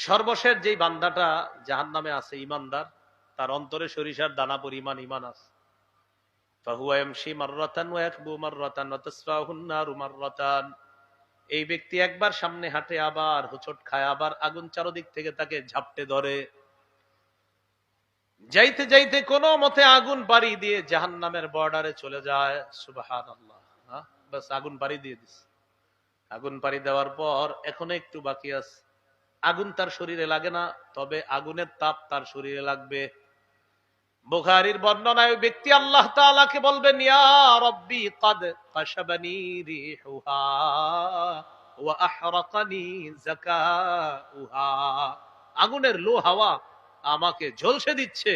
সর্বশেষ যেই বান্দাটা জাহান্নামে আছে ইমানদার, তার অন্তরে সরিষার দানা পরিমাণ ইমান আছে। ফাহুয়া ইয়ামশি মাররাতান ওয়া ইয়াকবু মাররাতান ওয়া তাসফাহুন নারু মাররাতান। এই ব্যক্তি একবার সামনে হাঁটে, আবার হোঁচট খায়, আবার আগুন চারদিক থেকে তাকে ঝাপটে ধরে। যাইতে যাইতে কোনো মতে আগুন পাড়ি দিয়ে জাহান্নামের বর্ডারে চলে যায়। সুবহানাল্লাহ। বাস আগুন পাড়ি দিয়ে দিছে। আগুন পাড়ি দেওয়ার পর এখনো একটু বাকি আছে। আগুন তার শরীরে লাগে না, তবে আগুনের তাপ তার শরীরে লাগবে। বুখারীর বর্ণনায় ওই ব্যক্তি আল্লাহ তাআলাকে বলবেন, ইয়া রাব্বি ক্বাদ কাশাবানি রিহুহা ওয়া আহরাকানি যাকাউহা। আগুনের লো হাওয়া আমাকে ঝলসে দিচ্ছে।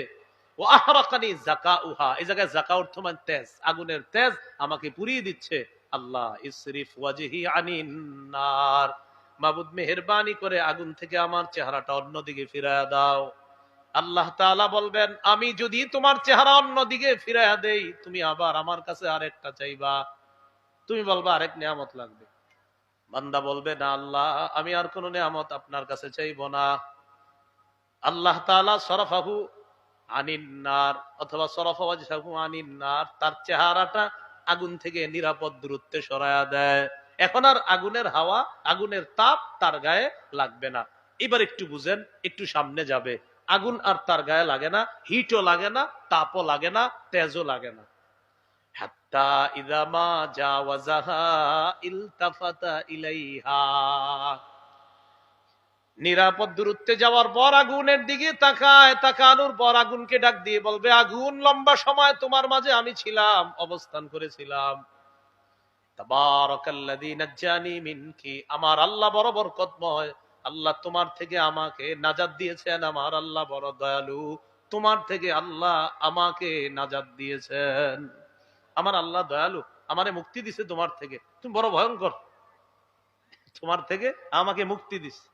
ওয়া আহরাকানি যাকাউহা, এই জায়গায় যাকা অর্থ মানে তেজ, আগুনের তেজ আমাকে পুড়িয়ে দিচ্ছে। আল্লাহ ইসরিফ ওয়াজহি আনিন নার, মাবুদ মেহেরবানি করে আগুন থেকে আমার চেহারাটা অন্যদিকে ফিরায়া দাও। আল্লাহ তাআলা বলবেন, আমি যদি তোমার চেহারা অন্যদিকে ফিরাইয়া দেই, তুমি আবার আমার কাছে আরেকটা চাইবা। তুমি বলবা আরেক নিয়ামত লাগবে। বান্দা বলবে, না আল্লাহ, আমি আর কোন নিয়ামত আপনার কাছে চাইবো না। আল্লাহ তাআলা সরফাহু আনিন নার অথবা সরফা ওয়াজহাহু আনিন নার, তার চেহারাটা আগুন থেকে নিরাপদ দূরত্বে সরায়া দেয়। এখন আর আগুনের হাওয়া, আগুনের তাপ তার গায়ে লাগবে না। এবার একটু বুঝেন, একটু সামনে যাবে, আগুন আর তার গায়ে লাগে না, হিটও লাগে না, তাপও লাগে না, তেজও লাগে না। হাত্তা ইযা মা জাওয়াজাহা ইলতাফাতা ইলাইহা, নিরাপদ দূরত্বে যাওয়ার পর আগুনের দিকে তাকায়, তাকানোর পর আগুনকে ডাক দিয়ে বলবে, আগুন, লম্বা সময় তোমার মাঝে আমি ছিলাম, অবস্থান করেছিলাম। তাবারাকাল্লাযী নাজ্জানি মিনকি, আমার আল্লাহ বড় বরকতময়, আল্লাহ তোমার থেকে আমাকে নাজাত দিয়েছেন, আমার আল্লাহ বড় দয়ালু, তোমার থেকে আল্লাহ আমাকে নাজাত দিয়েছেন। আমার আল্লাহ দয়ালু, আমারে মুক্তি দিছে তোমার থেকে, তুমি বড় ভয়ঙ্কর, তোমার থেকে আমাকে মুক্তি দিছে।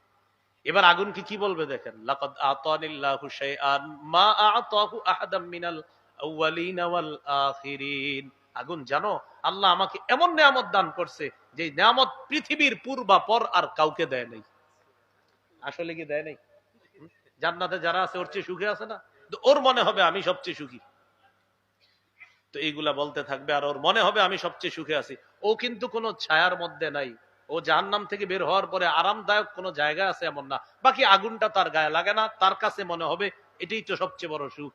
এবার আগুনকে কি বলবে দেখেন, লাকাদ আতানিল্লাহু শাইআন মা আতাহু আহাদাম মিনাল আউয়ালিন ওয়াল আখিরিন। আগুন, জানো আল্লাহ আমাকে এমন নিয়ামত দান করছে যে নিয়ামত পৃথিবীর পূর্বাপর আর কাউকে দেয় নাই। আসলে কি দেয় নাই? জান্নাতে যারা আছে ওর চেয়ে সুখে আছে না? তো ওর মনে হবে আমি সবচেয়ে সুখী, তো এইগুলা বলতে থাকবে, আর ওর মনে হবে আমি সবচেয়ে সুখে আছি। ও কিন্তু কোনো ছায়ার মধ্যে নাই। ও জাহান্নাম থেকে বের হওয়ার পরে আরামদায়ক কোনো জায়গা আছে এমন না। বাকি আগুনটা তার গায়ে লাগে না, তার কাছে মনে হবে এটাই তো সবচেয়ে বড় সুখ।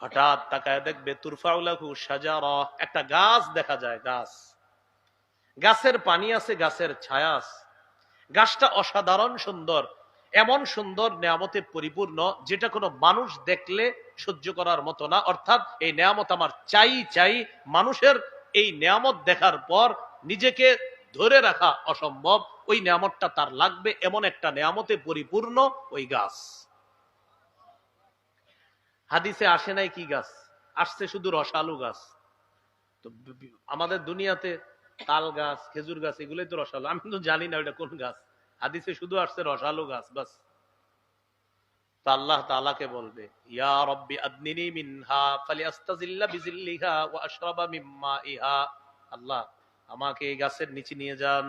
হঠাৎ তাকায় দেখবে তুরফাউলাহু শাজারা, একটা গাছ দেখা যায়। গাছ, গাছের পানি আছে, গাছের ছায়া আছে। গাছটা অসাধারণ সুন্দর, এমন সুন্দর নিয়ামতে পরিপূর্ণ যেটা কোনো মানুষ দেখলে সহ্য করার মতো না। অর্থাৎ এই নিয়ামত আমার চাই চাই, মানুষের এই নিয়ামত দেখার পর নিজেকে ধরে রাখা অসম্ভব, ওই নিয়ামতটা তার লাগবে, এমন একটা নিয়ামতে পরিপূর্ণ ওই গাছ। হাদিসে আসে নাই কি গাছ, আসছে শুধু রসালু গাছ। তো আমাদের দুনিয়াতে তাল গাছ, খেজুর গাছ, এগুলোই তো রসালো, আমি তো জানি না ওটা কোন গাছ। হাদিসে শুধু আসছে রসালো গাছ, বাস। আল্লাহ তাআলাকে বলবে, ইয়া রাব্বি আদনিনি মিনহা ফালিয়াস্তাজিল্লা বিজিল্লিহা ওয়া আশরাবা মিম্মা ইহা। আল্লাহ, আমাকে এই গাছের নিচে নিয়ে যান,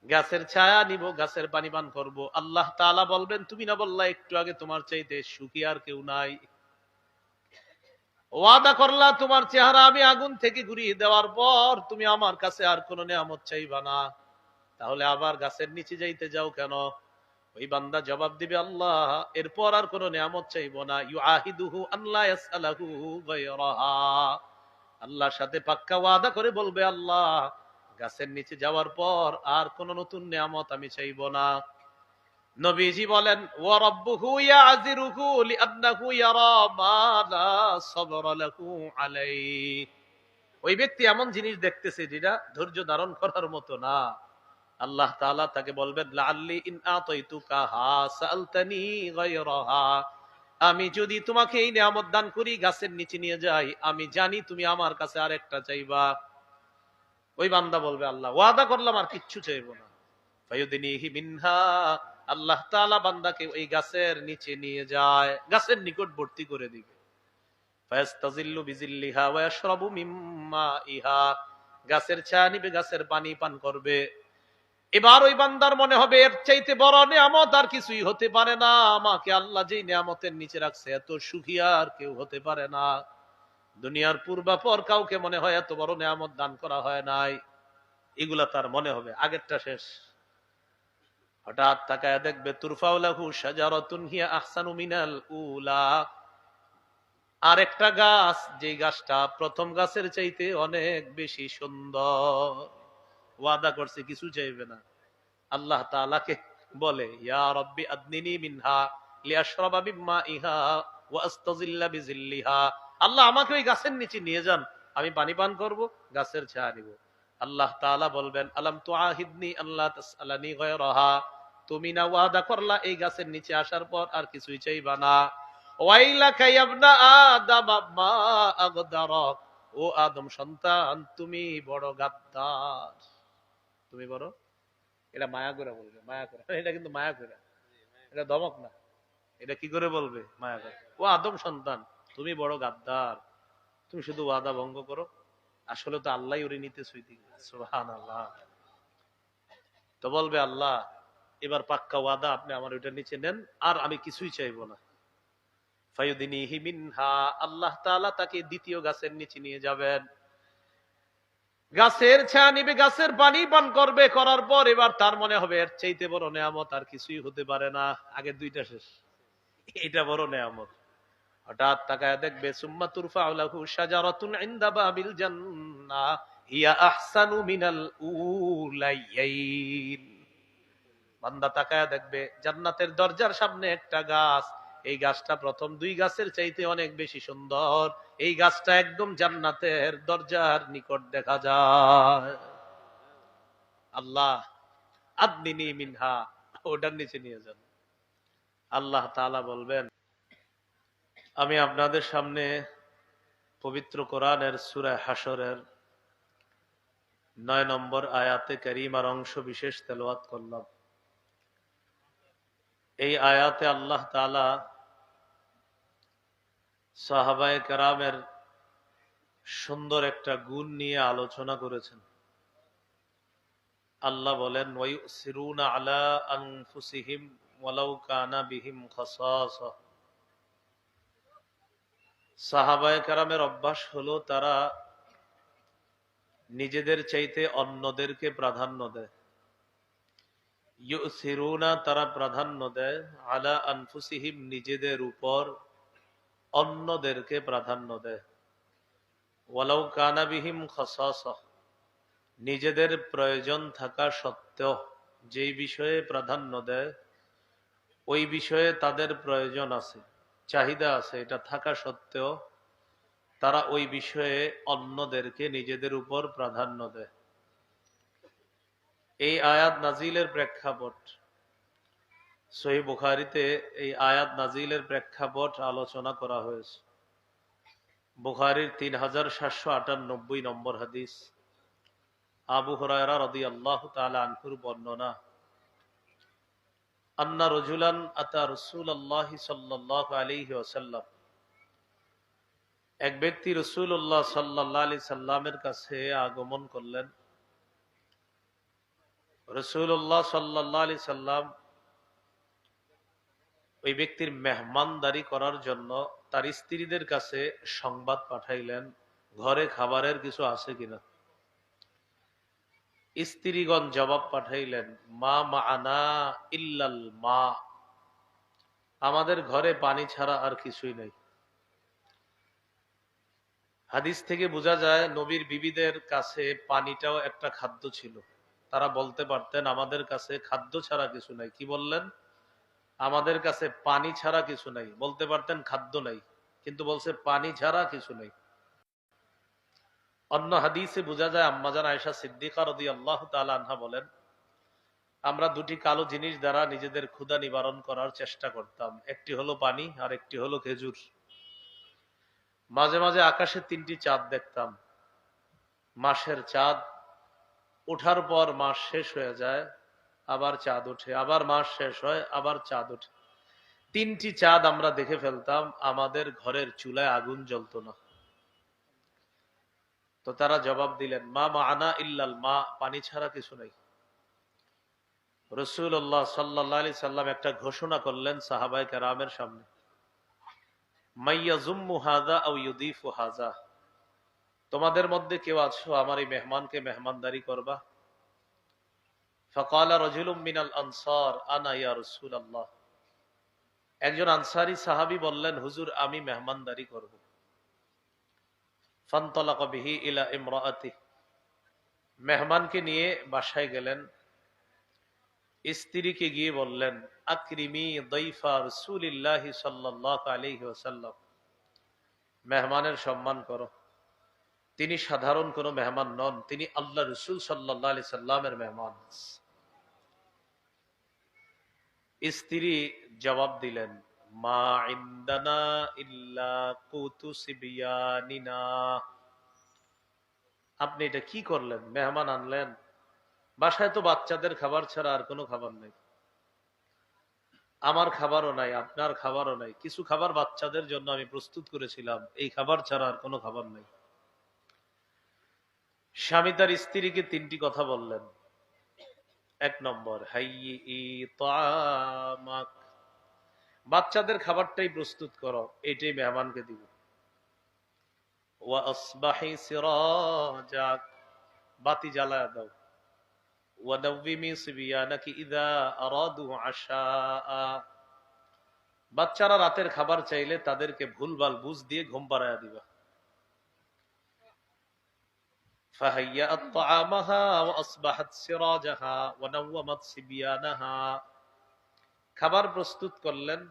গাছের ছায়া নিব, গাছের পানি পান করব। আল্লাহ তাআলা বলবেন, তুমি না বললা একটু আগে তোমার চাইতে সুখী আর কেউ নাই? ওয়াদা করলা তোমার চেহারা আমি আগুন থেকে ঘুরিয়ে দেওয়ার পর তুমি আমার কাছে আর কোনো নিয়ামত চাইবা না, তাহলে আবার গাছের নিচে যাইতে যাও কেন? ওই বান্দা জবাব দিবে, আল্লাহ, এরপর আর কোনো নিয়ামত চাইবো না। ইউআহিদুহু আল্লাহ ইয়াসআলাহু গায়রাহা, আল্লাহর সাথে পাক্কা ওয়াদা করে বলবে, আল্লাহ, গাছের নিচে যাওয়ার পর আর কোন নতুন নিয়ামত আমি চাইবো না। নবীজি বলেন, ওয়া রাব্বুহু ইয়াযিরুহু লিআন্নাহু ইয়ারা মা লা সাবরা লাহু আলাইহি। ওই ব্যক্তি এমন জিনিস দেখতেছে যেটা ধৈর্য ধারণ করার মতো না। আল্লাহ তাআলা তাকে বলবেন, লাআল্লি ইন আতাইতুকা হা সালতানি গায়রাহা, আমি যদি তোমাকে এই নিয়ামত দান করি, গাছের নিচে নিয়ে যাই, আমি জানি তুমি আমার কাছে আরেকটা চাইবা। ওই বান্দা বলবে, আল্লাহ, ওয়াদা করলাম আর কিচ্ছু চাইবো না। ফায়ুদনিহি মিনহা, আল্লাহ তাআলা বান্দাকে ওই গাছের নিচে নিয়ে যায়, গাছের নিকটবর্তী করে দিবে। ফায়াস্তাজিল্লু বিজিল্লিহা ওয়া ইয়াশরাবু মিম্মা ইহা, গাছের ছায়া নিবে, গাছের পানি পান করবে। এবার ওই বান্দার মনে হবে এর চাইতে বড় নিয়ামত আর কিছুই হতে পারে না, আমাকে আল্লাহ যেই নিয়ামতের নিচে রাখছে এত সুখী আর কেউ হতে পারে না। দুনিয়ার পূর্বাপর কাউকে মনে হয় এত বড় নিয়ামত দান করা হয় নাই। এগুলা তার মনে হবে, আগেরটা শেষ। হঠাৎ তাকায় দেখবে তুরফাউলাহু শাজারাতুন হিয়া আহসানু মিনাল উলা, আর একটা গাছ, যে গাছটা প্রথম গাছের চাইতে অনেক বেশি সুন্দর। ওয়াদা করছে কিছু চাইবে না। আল্লাহ তাআলাকে বলে ইয়া রাব্বি আদনিনি মিনহা লিআশরাবা মিম্মা ইহা ওয়া আস্তাযিল্লা বিযিল্লিহা। আল্লাহ আমাকে ওই গাছের নিচে নিয়ে যান, আমি পানি পান করব, গাছের ছায়া নিব। আল্লাহ তাআলা বলবেন আলাম তুআহিদনি আল্লাহ তাসআলানি গায়রাহা, তুমি না ওয়াদা করলা এই গাছের নিচে আসার পর আর কিছুই চাইবা না। ওয়াইলাকা ইয়া ইবনা আদম মা আগদারাক, ও আদম সন্তান তুমি বড় গাদ্দার, তুমি বড়। এটা মায়া করে বলবে, মায়া করে, এটা কিন্তু মায়া করে, এটা দমক না। এটা কি করে বলবে? মায়া করে। ও আদম সন্তান তুমি বড় গাদ্দার, তুমি শুধু ওয়াদা ভঙ্গ করো। আসলে তো আল্লাহ উড়ে নিতে সুইতি। সুবহানাল্লাহ। তো বলবে আল্লাহ এবার পাক্কা ওয়াদা, আপনি আমার ওইটা নিচে নেন, আর আমি কিছুই চাইবো না। ফায়ুদিনিহি মিনহা, আল্লাহ তাআলা তাকে দ্বিতীয় গাছের নিচে নিয়ে যাবেন। গাছের ছায়া নিবে, গাছের পানি পান করবে, করার পর এবার তার মনে হবে এর চাইতে বড় নেয়ামত আর কিছুই হতে পারে না। আগের দুইটা শেষ, এটা বড় নেয়ামত। হঠাৎ তাকায় দেখবে সুম্মা তুরফাউ লাহু শাজারাতুন ইনদা বাবিল জান্নাহ হিয়া আহসানু মিনাল উলাইয়াইন। বান্দা তাকায় দেখবে জান্নাতের দরজার সামনে একটা গাছ, এই গাছটা প্রথম দুই গাছের চাইতে অনেক বেশি সুন্দর। এই গাছটা একদম জান্নাতের দরজার নিকট দেখা যায়। আল্লাহ আদনিনি মিনহা, ওটার নিচে নিয়ে যান। আল্লাহ তাআলা বলবেন আমি আপনাদের সামনে পবিত্র কোরআনের সূরা হাশরের 9 নম্বর আয়াতে কারীমার অংশ বিশেষ তেলাওয়াত করলাম। এই আয়াতে আল্লাহ তাআলা সাহাবায়ে কেরামের সুন্দর একটা গুণ নিয়ে আলোচনা করেছেন। আল্লাহ বলেন ওয়ায়ুসিরুনা আলা আনফুসিহিম ওয়ালাউ কানা বিহিম খাসাসা। সাহাবায়ে কেরামের অভ্যাস হলো তারা নিজেদের চাইতে অন্যদেরকে প্রাধান্য দেয়। ইউসিরুনা, তারা প্রাধান্য দেয়, আলা আনফুসিহিম, নিজেদের উপর, অন্যদেরকে প্রাধান্য দেয়। ওয়ালাউ কানা বিহিম খাসাসা, নিজেদের প্রয়োজন থাকা সত্ত্বেও যেই বিষয়ে প্রাধান্য দেয় ওই বিষয়ে তাদের প্রয়োজন আছে, চাহিদা আছে, এটা থাকা সত্ত্বেও তারা ওই বিষয়ে অন্যদেরকে নিজেদের উপর প্রাধান্য দেয়। এই আয়াত নাজিলের প্রেক্ষাপট, সহিহ বুখারীতে এই আয়াত নাজিলের প্রেক্ষাপট আলোচনা করা হয়েছে। বুখারীর 3798 নম্বর হাদিস, আবু হুরায়রা রাদিয়াল্লাহু তাআলা আনহুর বর্ণনা, আন্না রাজুলান আতা রাসূলুল্লাহি সাল্লাল্লাহু আলাইহি ওয়াসাল্লাম, এক ব্যক্তি রাসূলুল্লাহ সাল্লাল্লাহু আলাইহি সাল্লামের কাছে আগমন করলেন। রাসূলুল্লাহ সাল্লাল্লাহু আলাইহি সাল্লাম ওই ব্যক্তির মেহমানদারি করার জন্য তার স্ত্রীদের কাছে সংবাদ পাঠাইলেন ঘরে খাবারের কিছু আছে কিনা। স্ত্রীগণ জবাব পাঠাইলেন মা মাআনা ইল্লাল মা, আমাদের ঘরে পানি ছাড়া আর কিছুই নেই। হাদিস থেকে বোঝা যায় নবীর বিবিদের কাছে পানিটাও একটা খাদ্য ছিল। তারা বলতে পারতেন আমাদের কাছে খাদ্য ছাড়া কিছু নাই। কি বললেন? আমাদের কাছে পানি ছাড়া কিছু নাই। বলতে পারতেন খাদ্য নাই, কিন্তু বলছে পানি ছাড়া কিছু নাই। অন্য হাদিসে বোঝা যায় আম্মাজান আয়েশা সিদ্দিকা রাদিয়াল্লাহু তাআলা আনহা বলেন আমরা দুটি কালো জিনিস দ্বারা নিজেদের ক্ষুধা নিবারণ করার চেষ্টা করতাম, একটি হলো পানি আর একটি হলো খেজুর। মাঝে মাঝে আকাশে 3টি চাঁদ দেখতাম। মাসের চাঁদ ওঠার পর মাস শেষ হয়ে যায়, আবার চাঁদ ওঠে, আবার মাস শেষ হয়, আবার চাঁদ ওঠে। 3টি চাঁদ আমরা দেখে ফেলতাম, আমাদের ঘরের চুলায় আগুন জ্বলতো না। তো তারা জবাব দিলেন মা মাআনা ইল্লাল মা, পানি ছাড়া কিছু নাই। রাসূলুল্লাহ সাল্লাল্লাহু আলাইহি সাল্লাম একটা ঘোষণা করলেন সাহাবায়ে কেরামের সামনে, মাইয়াজুম্মু হাযা আও ইউদিফু হাযা, তোমাদের মধ্যে কেউ আছো আমার এই মেহমানকে মেহমানদারি করবা? ফাকালা রাজুলুম মিনাল আনসার আনা ইয়া রাসূলুল্লাহ, একজন আনসারী সাহাবী বললেন, হুজুর আমি মেহমানদারি করব। ফানতালাকা বিহি ইলা ইমরাআতি, মেহমানকে নিয়ে বাসায় গেলেন। স্ত্রীকে গিয়ে বললেন, আকরিমি দাইফা রাসূলিল্লাহি সাল্লাল্লাহু আলাইহি ওয়াসাল্লাম, মেহমানের সম্মান করো। তিনি সাধারণ কোনো মেহমান নন, তিনি আল্লাহ রাসূল সাল্লাল্লাহু আলাইহি সাল্লামের মেহমান। স্ত্রী জবাব দিলেন, মা ইনদানা ইল্লা কুতু সিবিয়ানিনা, আপনি এটা কি করলেন? মেহমান আনলেন, বাসায় তো বাচ্চাদের খাবার ছাড়া আর কোনো খাবার নেই। আমার খাবারও নাই, আপনার খাবারও নাই, কিছু খাবার বাচ্চাদের জন্য আমি প্রস্তুত করেছিলাম, এই খাবার ছাড়া আর কোনো খাবার নেই। স্বামী তার স্ত্রীকে তিনটি কথা বললেন। এক নম্বর, হাইয়ি তামাক, বাচ্চাদের খাবারটাই প্রস্তুত করো, এটাই মেহমানকে দিব। ওয়া আসবাহি সিরাজাক, বাতি জ্বালায়া দাও। ওয়া নাওয়িমি সিবিয়ানাকি ইযা আরাদু আশা, বাচ্চারা রাতের খাবার চাইলে তাদেরকে ভুলভাল বুঝ দিয়ে ঘুম পাড়ায়া দিবা। ফাহাইয়াত তাআমাহা ওয়া আসবাহাত সিরাজাহা ওয়া নাওয়ামাত সিবিয়ানাহা, খাবার প্রস্তুত করলেন,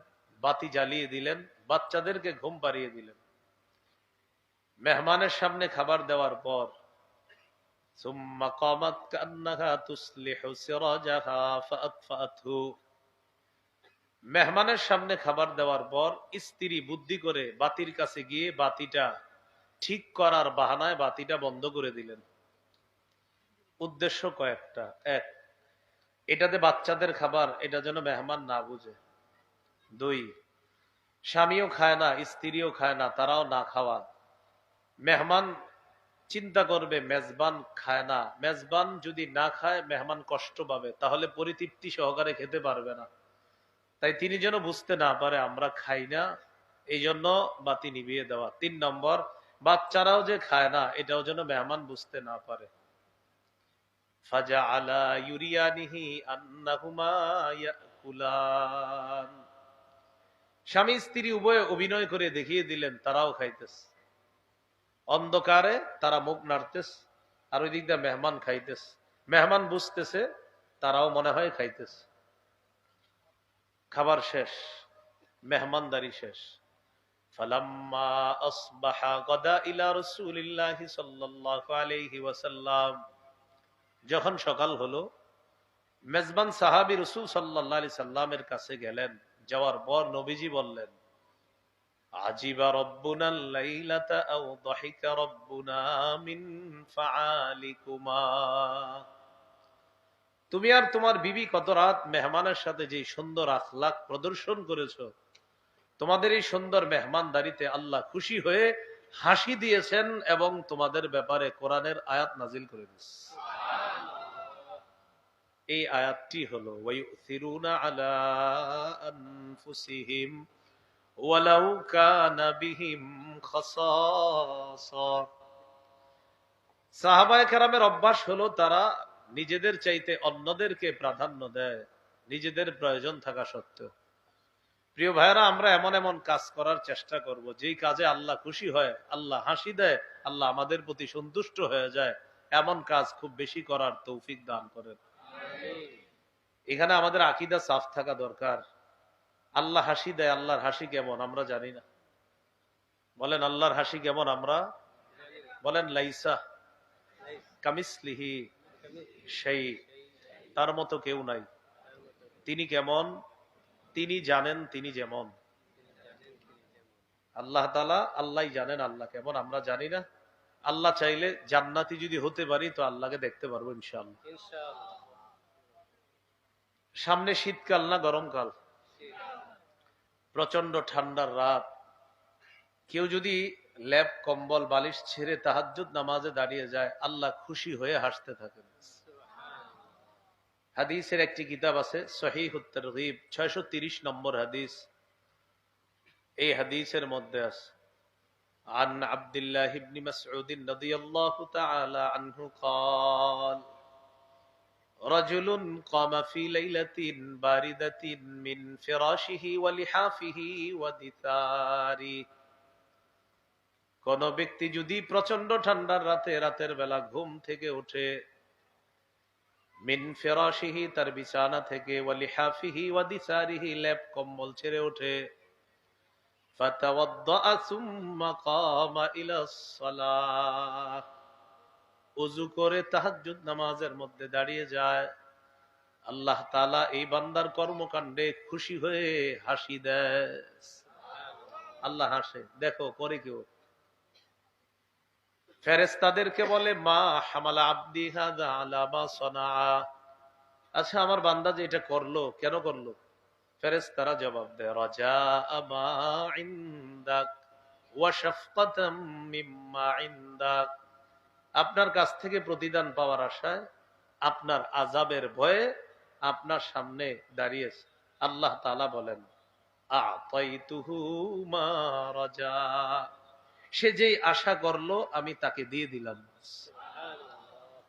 বাতি জ্বালিয়ে দিলেন, বাচ্চাদেরকে ঘুম পাড়িয়ে দিলেন। মেহমানের সামনে খাবার দেওয়ার পর সুম্মা কামাত কান্নাহা তুসলিহু সিরাজাহা ফাআতফাআতহু, মেহমানের সামনে খাবার দেওয়ার পর স্ত্রী বুদ্ধি করে বাতির কাছে গিয়ে বাতিটা ঠিক করার বাহানায় বাতিটা বন্ধ করে দিলেন। উদ্দেশ্য কয়েকটা। এক, এটাতে বাচ্চাদের খাবার, এটা যেন মেহমান না বুঝে। দুই, স্বামীও খায় না, স্ত্রীও খায় না, তারাও না খাওয়া। মেহমান চিন্তা করবে মেজবান খায় না, মেজবান যদি না খায় মেহমান কষ্ট পাবে, তাহলে পরিতৃপ্তি সহকারে খেতে পারবে না। তাই তিনি যেন বুঝতে না পারে আমরা খাই না, এই জন্য বাতি নিভিয়ে দেওয়া। তিন নম্বর, বাচ্চারাও যে খায় না এটাও যেন মেহমান বুঝতে না পারে। ফাজআলা ইউরিয়ানিহি আন্নাহুমা ইয়াকুলান, স্বামী স্ত্রী উভয়ে অভিনয় করে দেখিয়ে দিলেন তারাও খাইতেছে। অন্ধকারে তারা মুখ নাড়তেছে, আর ওই দিক দিয়ে মেহমান খাইতেছে। মেহমান বুঝতেছে, তারাও মনে হয় খাইতেছে। খাবার শেষ, মেহমানদারি শেষ। ফালাম্মা আসবাহা গাদা ইলা রাসূলিল্লাহি সাল্লাল্লাহু আলাইহি ওয়াসাল্লাম, যখন সকাল হলো মেজবান সাহাবী রাসূল সাল্লাল্লাহু আলাইহি সাল্লামের কাছে গেলেন। যাওয়ার পর নবীজি বললেন, আজিবা রব্বুনাল লাইলাতা আও দাহিকা রব্বুনা মিন ফাআলিকুমা, তুমি আর তোমার বিবি কত রাত মেহমানের সাথে যে সুন্দর আখলাক প্রদর্শন করেছো, তোমাদের এই সুন্দর মেহমানদারিতে আল্লাহ খুশি হয়ে হাসি দিয়েছেন এবং তোমাদের ব্যাপারে কোরআনের আয়াত নাজিল করে দিয়েছেন। এই আয়াতটি হলো ওয়ায়ুসিরুনা আলা আনফুসিহিম ওয়ালাউ কানা বিহিম খাসাসা, সাহাবায়ে কেরামের অভ্যাস হলো তারা নিজেদের চাইতে অন্যদেরকে প্রাধান্য দেয়, নিজেদের প্রয়োজন থাকা সত্ত্বেও। প্রিয় ভাইরা, আমরা এমন এমন কাজ করার চেষ্টা করব যেই কাজে আল্লাহ খুশি হয়, আল্লাহ হাসি দেয়, আল্লাহ আমাদের প্রতি সন্তুষ্ট হয়ে যায়, এমন কাজ খুব বেশি করার তৌফিক দান করেন। এখানে আমাদের আকীদা সাফ থাকা দরকার। আল্লাহ হাসি দেয়, আল্লাহর হাসি কেমন আমরা জানি না। বলেন আল্লাহর হাসি কেমন আমরা? বলেন লাইসা কামিসলিহি শাই, তার মতো কেউ নাই। তিনি কেমন? তিনি জানেন তিনি যেমন। আল্লাহ তাআলা আল্লাহই জানেন আল্লাহ কেমন, আমরা জানি না। আল্লাহ চাইলে জান্নাতি যদি হতে পারি তো আল্লাহকে দেখতে পারবো ইনশাআল্লাহ। সামনে শীতকাল না গরমকাল, প্রচন্ড ঠান্ডার রাত। কেউ যদি ল্যাপ কম্বল বালিশ ছেড়ে তাহাজ্জুদ নামাজে দাঁড়িয়ে যায়, আল্লাহ খুশি হয়ে হাসতে থাকেন। হাদিসের একটি কিতাব আছে সহিহুত তারগীব 630 নম্বর হাদিস। এই হাদিসের মধ্যে আছে عن عبد الله بن مسعود رضي الله تعالى عنه قال رجل قام في ليلة باردة من فراشه ولحافه ودثاره। কোন ব্যক্তি যদি প্রচন্ড ঠান্ডার রাতে রাতের বেলা ঘুম থেকে উঠে, মিন ফিরাশিহি তার বিছানা থেকে, ওয়ালিহাফিহি ওয়াদিসারিহি লেপ কম্বল ছেড়ে ওঠে, ফাতাওয়াদ্দা সুম্মা কামা ইলাস সালাহ, ওযু করে তাহাজ্জুদ নামাজের মধ্যে দাঁড়িয়ে যায়, আল্লাহ তাআলা এই বান্দার কর্মকাণ্ডে খুশি হয়ে হাসি দেয়। আল্লাহ হাসে, দেখো করে কেউ। ফেরেশতাদেরকে বলে মা হামালা আবদি হাযা আলা মা সানা, আচ্ছা আমার বান্দা যে এটা করলো কেন করলো? ফেরেশতারা জবাব দেয় রাজা মা ইনদাক ওয়া শাফকাতাম মিম্মা ইনদাক, আপনার কাছ থেকে প্রতিদান পাওয়ার আশায়, আপনার আযাবের ভয়ে আপনার সামনে দাঁড়িয়েছে। আল্লাহ তাআলা বলেন আ'তাইতুহু মা রাজা, সে যেই আশা করলো আমি তাকে দিয়ে দিলাম।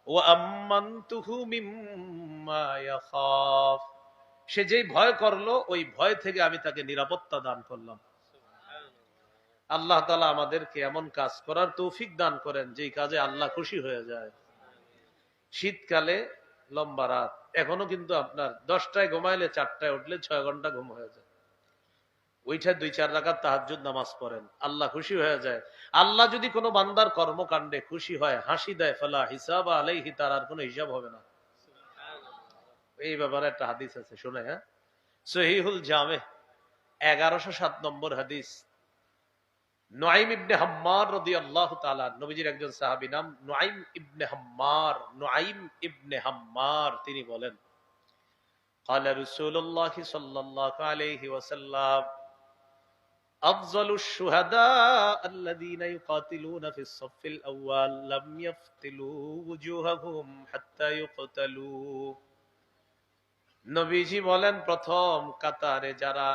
ওয়া আম্মানতুহু মিম্মা ইয়াখাফ, সে যেই ভয় করলো ওই ভয় থেকে আমি তাকে নিরাপত্তা দান করলাম। আল্লাহ তাআলা আমাদেরকে এমন কাজ করার তৌফিক দান করেন যেই কাজে আল্লাহ খুশি হয়ে যায়। শীতকালে লম্বা রাত, এখনো কিন্তু আপনার 10টায় ঘুমাইলে 4টায় উঠলে 6 ঘন্টা ঘুম হয়ে যায়। ওইটা 2-4 রাকাত তাহাজ্জুদ নামাজ পড়েন, আল্লাহ খুশি হয়ে যায়। আল্লাহ যদি কোনো বান্দার কর্মকাণ্ডে খুশি হয়, হাসি দেয়, ফালা হিসাবা আলাইহি, তার আর কোনো হিসাব হবে না। এই ব্যাপারে একটা হাদিস আছে, শুনে হ্যাঁ, সহিহুল জামে 1107 নম্বর হাদিস। নুআইম ইবনে হাম্মার রাদিয়াল্লাহু তাআলা, নবীজির একজন সাহাবী, নাম নুআইম ইবনে হাম্মার। নুআইম ইবনে হাম্মার তিনি বলেন قال رسول الله صلى الله عليه وسلم أفضل الشهداء الذين يقاتلون في الصف الأول لم يفتلوا وجوههم حتى يقتلوا। নবীজি বলেন প্রথম কাতারে যারা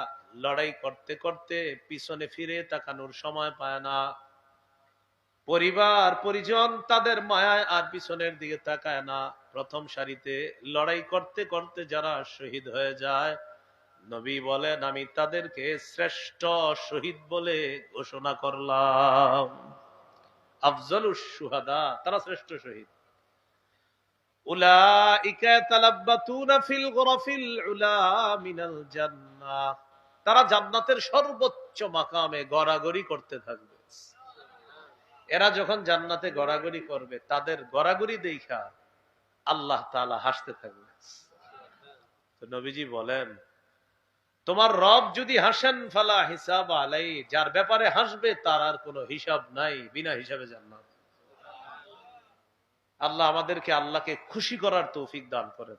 লড়াই করতে করতে পিছনে ফিরে তাকানোর সময় পায় না, পরিবার পরিজন তাদের মায়ায় আর পিছনের দিকে তাকায় না, প্রথম সারিতে লড়াই করতে করতে যারা শহীদ হয়ে যায়, নবী বলেন আমি তাদেরকে শ্রেষ্ঠ শহীদ বলে ঘোষণা করলাম। আফজালুশ শুহাদা, তারা শ্রেষ্ঠ শহীদ। উলাইকা তালাব্বাতুনা ফিল গুরাফিল উলা মিনাল জান্নাহ, তারা জান্নাতের সর্বোচ্চ মাকামে গড়াগড়ি করতে থাকবে। এরা যখন জান্নাতে গড়াগড়ি করবে, তাদের গড়াগড়ি দেখা আল্লাহ তাআলা হাসতে থাকবে। তো নবীজি বলেন তোমার রব যদি হাসেন ফালা হিসাব আলাই, যার ব্যাপারে হাসবে তার আর কোনো হিসাব নাই, বিনা হিসাবে জান্নাত। আল্লাহ আমাদেরকে আল্লাহকে খুশি করার তৌফিক দান করেন।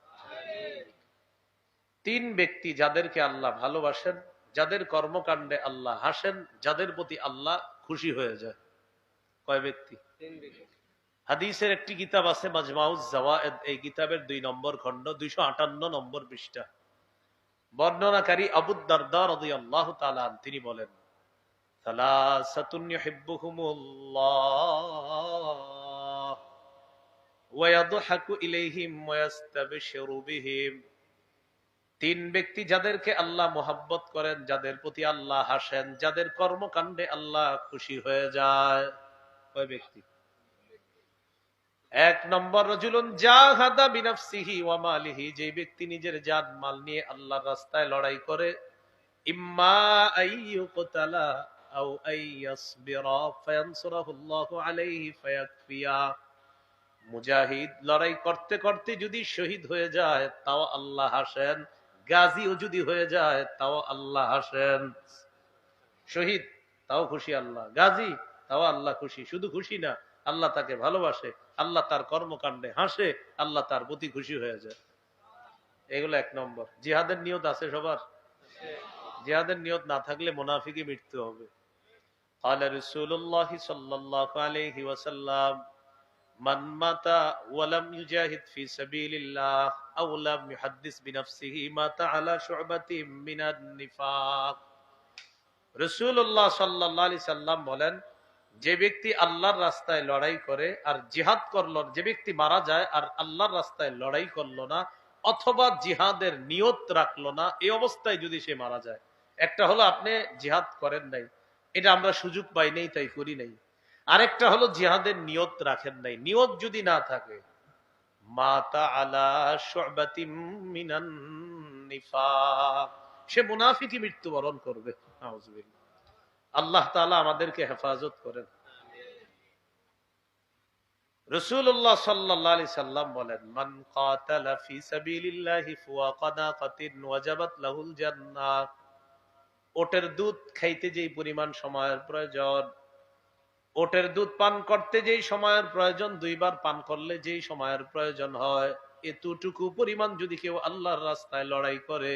3 ব্যক্তি যাদেরকে আল্লাহ ভালোবাসেন, যাদের কর্মকাণ্ডে আল্লাহ হাসেন, যাদের প্রতি আল্লাহ খুশি হয়ে যায়। কয় ব্যক্তি? 3 ব্যক্তি। হাদিসের একটি কিতাব আছে মাজমাউজ জাওয়ায়েদ, এই কিতাবের 2 নম্বর খণ্ড 258 নম্বর পৃষ্ঠা। বর্ণনাকারী আবু দারদা রাদিয়াল্লাহু তাআলা তিনি বলেন সালাসাতুন ইউহিব্বুহুমুল্লাহ ওয়া ইয়াদহাকু ইলাইহিম ওয়া ইয়াস্তাবশিরু বিহিম। 3 ব্যক্তি যাদেরকে আল্লাহ মোহাব্বত করেন, যাদের প্রতি আল্লাহ হাসেন, যাদের কর্মকাণ্ডে আল্লাহ খুশি হয়ে যায়। কয় ব্যক্তি? 1 নম্বর রাজুলুন জাহাদা বিনাফসিহি ওয়া মালিহি, যে ব্যক্তি নিজের জান মাল নিয়ে আল্লাহর রাস্তায় লড়াই করে, ইম্মা আইয়ুকতালা আও আইয়াসবিরা ফায়ানসুরুল্লাহু আলাইহি ফায়াকফিয়া। মুজাহিদ লড়াই করতে করতে যদি শহীদ হয়ে যায় তাও আল্লাহ হাসেন, গাজীও যদি হয়ে যায় তাও আল্লাহ হাসেন। শহীদ তাও খুশি আল্লাহ, গাজী তাও আল্লাহ খুশি। শুধু খুশি না, আল্লাহ তাকে ভালোবাসে, আল্লাহ তার কর্মকাণ্ডে হাসে, আল্লাহ তার প্রতি খুশি হয়ে যায়। এগুলো 1 নম্বর। জিহাদের নিয়ত আছে সবার? জিহাদের নিয়ত না থাকলে মুনাফিকি মৃত্যু হবে। قال رسول الله صلى الله عليه وسلم মান মাতা ওয়া লাম ইউজাহিদ ফি সাবিলিল্লাহ আও লাম ইউহাদ্দিস বিনাফসিহি মাতা আলা শু'বাতিন মিনান নিফাক। রাসূলুল্লাহ সাল্লাল্লাহু আলাইহি সাল্লাম বলেন, যে ব্যক্তি আল্লাহর রাস্তায় লড়াই করে আর জিহাদ করলো, যে ব্যক্তি মারা যায় আর আল্লাহর রাস্তায় লড়াই করলো না অথবা জিহাদের নিয়ত রাখলো না, এই অবস্থায় যদি সে মারা যায়, একটা হলো আপনি জিহাদ করেন নাই, এটা আমরা সুযোগ পাই নাই তাই করি নাই, আরেকটা হলো জিহাদের নিয়ত রাখেন নাই, নিয়ত যদি না থাকে মাতা আলা শু'বাতিন মিনান নিফাক, সে মুনাফিকি মৃত্যুবরণ করবে। নাউযুবিল্লাহ। আল্লাহ তাআলা আমাদেরকে হেফাজত করেন। রাসূলুল্লাহ সাল্লাল্লাহু আলাইহি সাল্লাম বলেন, মান কাতালা ফি সাবিলিল্লাহি ফাওয়াকা নাকাতিন ওয়াজাবাত লাহুল জান্নাহ। ওটের দুধ খাইতে যেই পরিমাণ সময়ের প্রয়োজন, ওটের দুধ পান করতে যেই সময়ের প্রয়োজন, দুইবার পান করলে যেই সময়ের প্রয়োজন হয়, এতটুকু পরিমাণ যদি কেউ আল্লাহর রাস্তায় লড়াই করে,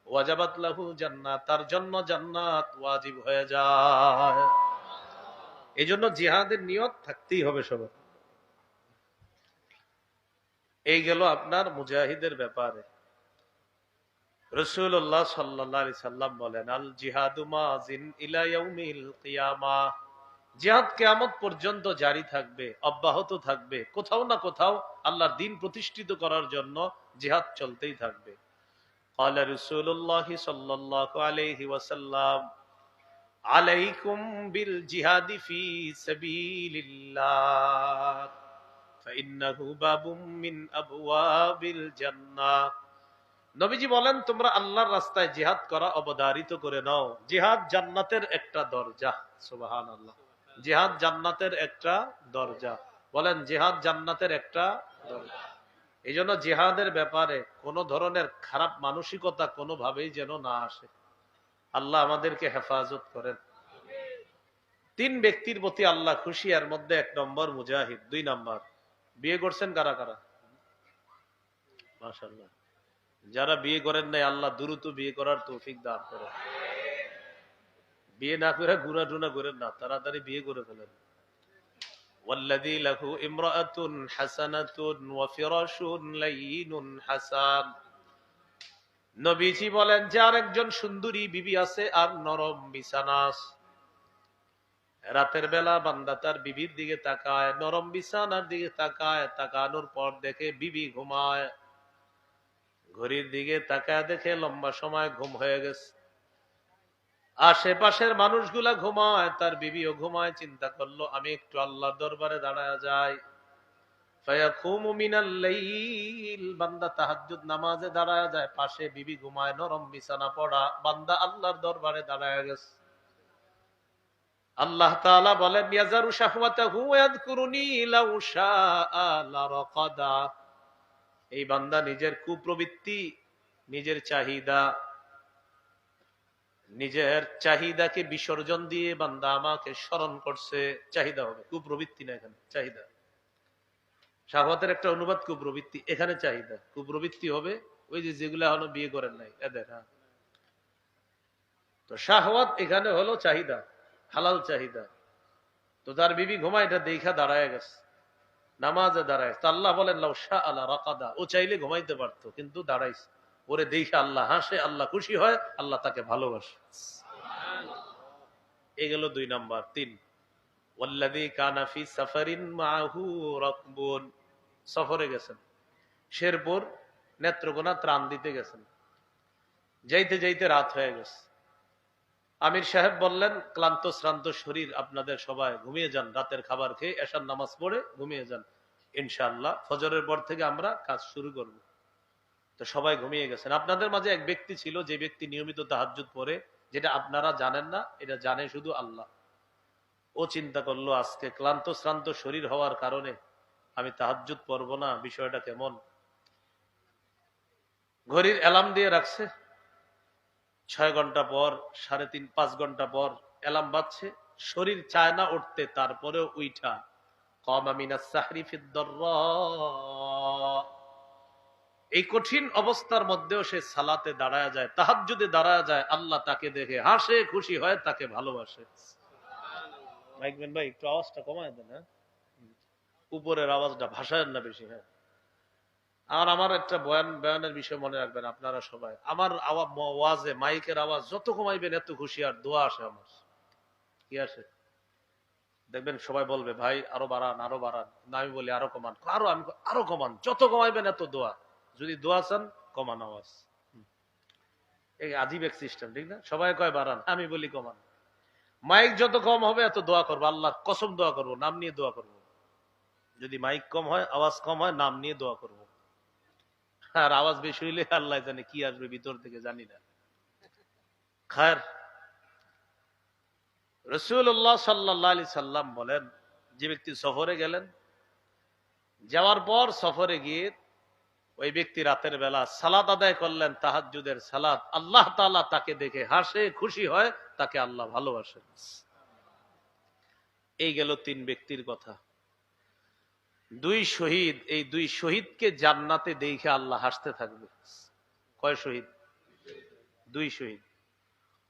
ওয়াজাবাত লাহু জান্নাত, তার জন্য জান্নাত ওয়াজিব হয়ে যায়। এজন্য জিহাদের নিয়ত থাকতেই হবে সবার। এই গেল আপনার মুজাহিদের ব্যাপারে। রাসূলুল্লাহ সাল্লাল্লাহু আলাইহি সাল্লাম বলেন, আল জিহাদু মাযিন ইলা ইয়াউমিল কিয়ামাহ। জিহাদ কিয়ামত পর্যন্ত জারি থাকবে, অব্যাহত থাকবে, কোথাও না কোথাও আল্লাহর দ্বীন প্রতিষ্ঠিত করার জন্য জিহাদ চলতেই থাকবে। ক্বালা রাসূলুল্লাহ সাল্লাল্লাহু আলাইহি ওয়াসাল্লাম, আলাইকুম বিল জিহাদি ফি সাবিলিল্লাহ ফাইন্নাহু বাবুম মিন আবওয়াবিল জান্নাহ। নবীজি বলেন, তোমরা আল্লাহর রাস্তায় জিহাদ করা অবধারিত করে নাও, জিহাদ জান্নাতের একটা দরজা। সুবহানাল্লাহ। জিহাদ জান্নাতের একটা দরজা। বলেন, জিহাদ জান্নাতের একটা দরজা। এই জন্য জিহাদের ব্যাপারে কোন ধরনের খারাপ মানসিকতা কোনোভাবেই যেন না আসে। আল্লাহ আমাদেরকে হেফাজত করেন। তিন ব্যক্তির প্রতি আল্লাহ খুশি, এর মধ্যে এক নম্বর মুজাহিদ, দুই নম্বর বিয়ে করছেন কারা কারা? মাশাআল্লাহ। যারা বিয়ে করেন নাই আল্লাহ দ্রুত বিয়ে করার তৌফিক দান করেন। বিয়ে না করে গুনা টুনা করেন না, তাড়াতাড়ি বিয়ে করে ফেলেন। ওয়াল্লাযী লাহু ইমরাআতুন হাসানাতুন ওয়া ফিরাশুন লাইয়িনুন হাসান। নবীজি বলেন, যার একজন সুন্দরী বিবি আছে আর নরম বিছানা আছে। রাতের বেলা বান্দা তার বিবির দিকে তাকায়, নরম বিছানার দিকে তাকায়, তাকানোর পর দেখে বিবি ঘুমায়, ঘড়ির দিকে তাকায় দেখে লম্বা সময় ঘুম হয়ে গেছে, আশেপাশের মানুষগুলা ঘুমায়, তার বিবিও ঘুমায়, চিন্তা করলো আমি একটু আল্লাহর দরবারে দাঁড়ায় যাই। ফায়াকুমু মিনাল লাইল, বান্দা তাহাজ্জুদ নামাজে দাঁড়ায় যায়, পাশে বিবি ঘুমায়, নরম বিছানা পড়া, বান্দা আল্লাহর দরবারে দাঁড়ায় গেছে। আল্লাহ তাআলা বলেন, ইয়াজারু শাহওয়াতাহু ওয়া ইয়াযকুরুনি লাউ শাআ লারাকাদা। এই বান্দা নিজের কুপ্রবৃত্তি, নিজের চাহিদাকে বিসর্জন দিয়ে বান্দা আমাকে স্মরণ করছে। চাহিদা হবে, কুপ্রবৃত্তি না, এখানে চাহিদা। শাহওয়াতের একটা অনুবাদ কুপ্রবৃত্তি, এখানে চাহিদা। কুপ্রবৃত্তি হবে ওই যে যেগুলো এখনো বিয়ে করেন নাই এদের। হ্যাঁ, তো শাহওয়াত এখানে হলো চাহিদা, হালাল চাহিদা। তো তার বিবি ঘুমায়, এটা দেখা দাঁড়ায় গেছে, নামাজে দাঁড়ায়। তো আল্লাহ বলেন, লাউ শাআ লারাকাদা, ও চাইলে ঘুমাইতে পারতো কিন্তু দাঁড়াইছে। ওরে দেখে আল্লাহ হাসে, আল্লাহ খুশি হয়, আল্লাহ তাকে ভালোবাসে। এই গেল দুই নাম্বার। তিন, ওয়াল্লাযী কানা ফি সাফারিন মাআহু রাকবুন। সফরে গেছেন, শেরপুর নেত্রকোনা ত্রাণ দিতে গেছেন, যাইতে যাইতে রাত হয়ে গেছে। আমির সাহেব বললেন, ক্লান্ত শ্রান্ত শরীর আপনাদের, সবাই ঘুমিয়ে যান, রাতের খাবার খেয়ে এশার নামাজ পড়ে ঘুমিয়ে যান, ইনশাআল্লাহ ফজরের পর থেকে আমরা কাজ শুরু করব। তো সবাই ঘুমিয়ে গেছেন। আপনাদের মাঝে এক ব্যক্তি ছিল, যে ব্যক্তি নিয়মিত তাহাজ্জুদ পড়ে, যেটা আপনারা জানেন না, এটা জানে শুধু আল্লাহ। ও চিন্তা করলো, আজকে ক্লান্ত শ্রান্ত শরীর হওয়ার কারণে আমি তাহাজ্জুদ পড়বো না, বিষয়টা কেমন। ঘড়ির অ্যালার্ম দিয়ে রাখছে, 6 ঘন্টা পর, 3.5 5 ঘন্টা পর অ্যালার্ম বাজছে, শরীর চায় না উঠতে, তারপরেও উইঠা কামা মিনাস সাহরি ফিদ দাররা, এই কঠিন অবস্থার মধ্যেও সে সালাতে দাঁড়ায় যায়, তাহাজ্জুদে দাঁড়ায় যায়। আল্লাহ তাকে দেখে হাসে, খুশি হয়, তাকে ভালোবাসে। মাইকম্যান ভাই একটু আওয়াজটা কমায় দেন। হ্যাঁ, উপরের আওয়াজটা ভাষায় না বেশি। হ্যাঁ, আর আমার একটা বয়ানের বিষয় মনে রাখবেন আপনারা সবাই, আমার ওয়াজে মাইকের আওয়াজ যত কমাইবেন এত খুশি, আর দোয়া আসে আমার। কি আসে? দেখবেন সবাই বলবে ভাই আরো বাড়ান আরো বাড়ান, না আমি বলি আরো কমান, আমি আরো কমান, যত কমাইবেন এত দোয়া। যদি দোয়া চান কমান আওয়াজ। এই আজীব এক সিস্টেম, ঠিক না? সবাই কয় বাড়ান, আমি বলি কমান। মাইক যত কম হবে এত দোয়া করবো, আল্লাহর কসম দোয়া করবো, নাম নিয়ে দোয়া করবো। যদি মাইক কম হয়, আওয়াজ কম হয়, নাম নিয়ে দোয়া করবো। আর আওয়াজ বেশি হইলে আল্লাহ জানে কি আসবে ভিতর থেকে, জানি না। খায়ের, রাসূলুল্লাহ সাল্লাল্লাহু আলাইহি সাল্লাম বলেন, যে ব্যক্তি সফরে গেলেন, যাওয়ার পর সফরে গিয়ে ওই ব্যক্তি রাতের বেলা সালাত আদায় করলেন, তাহাজ্জুদের সালাত, আল্লাহ তাআলা তাকে দেখে হাসে, খুশি হয়, তাকে আল্লাহ ভালোবাসেন। এই গেল তিন ব্যক্তির কথা। দুই শহীদ, এই দুই শহীদকে জান্নাতে দেখে আল্লাহ হাসতে থাকবে। কয় শহীদ? দুই শহীদ।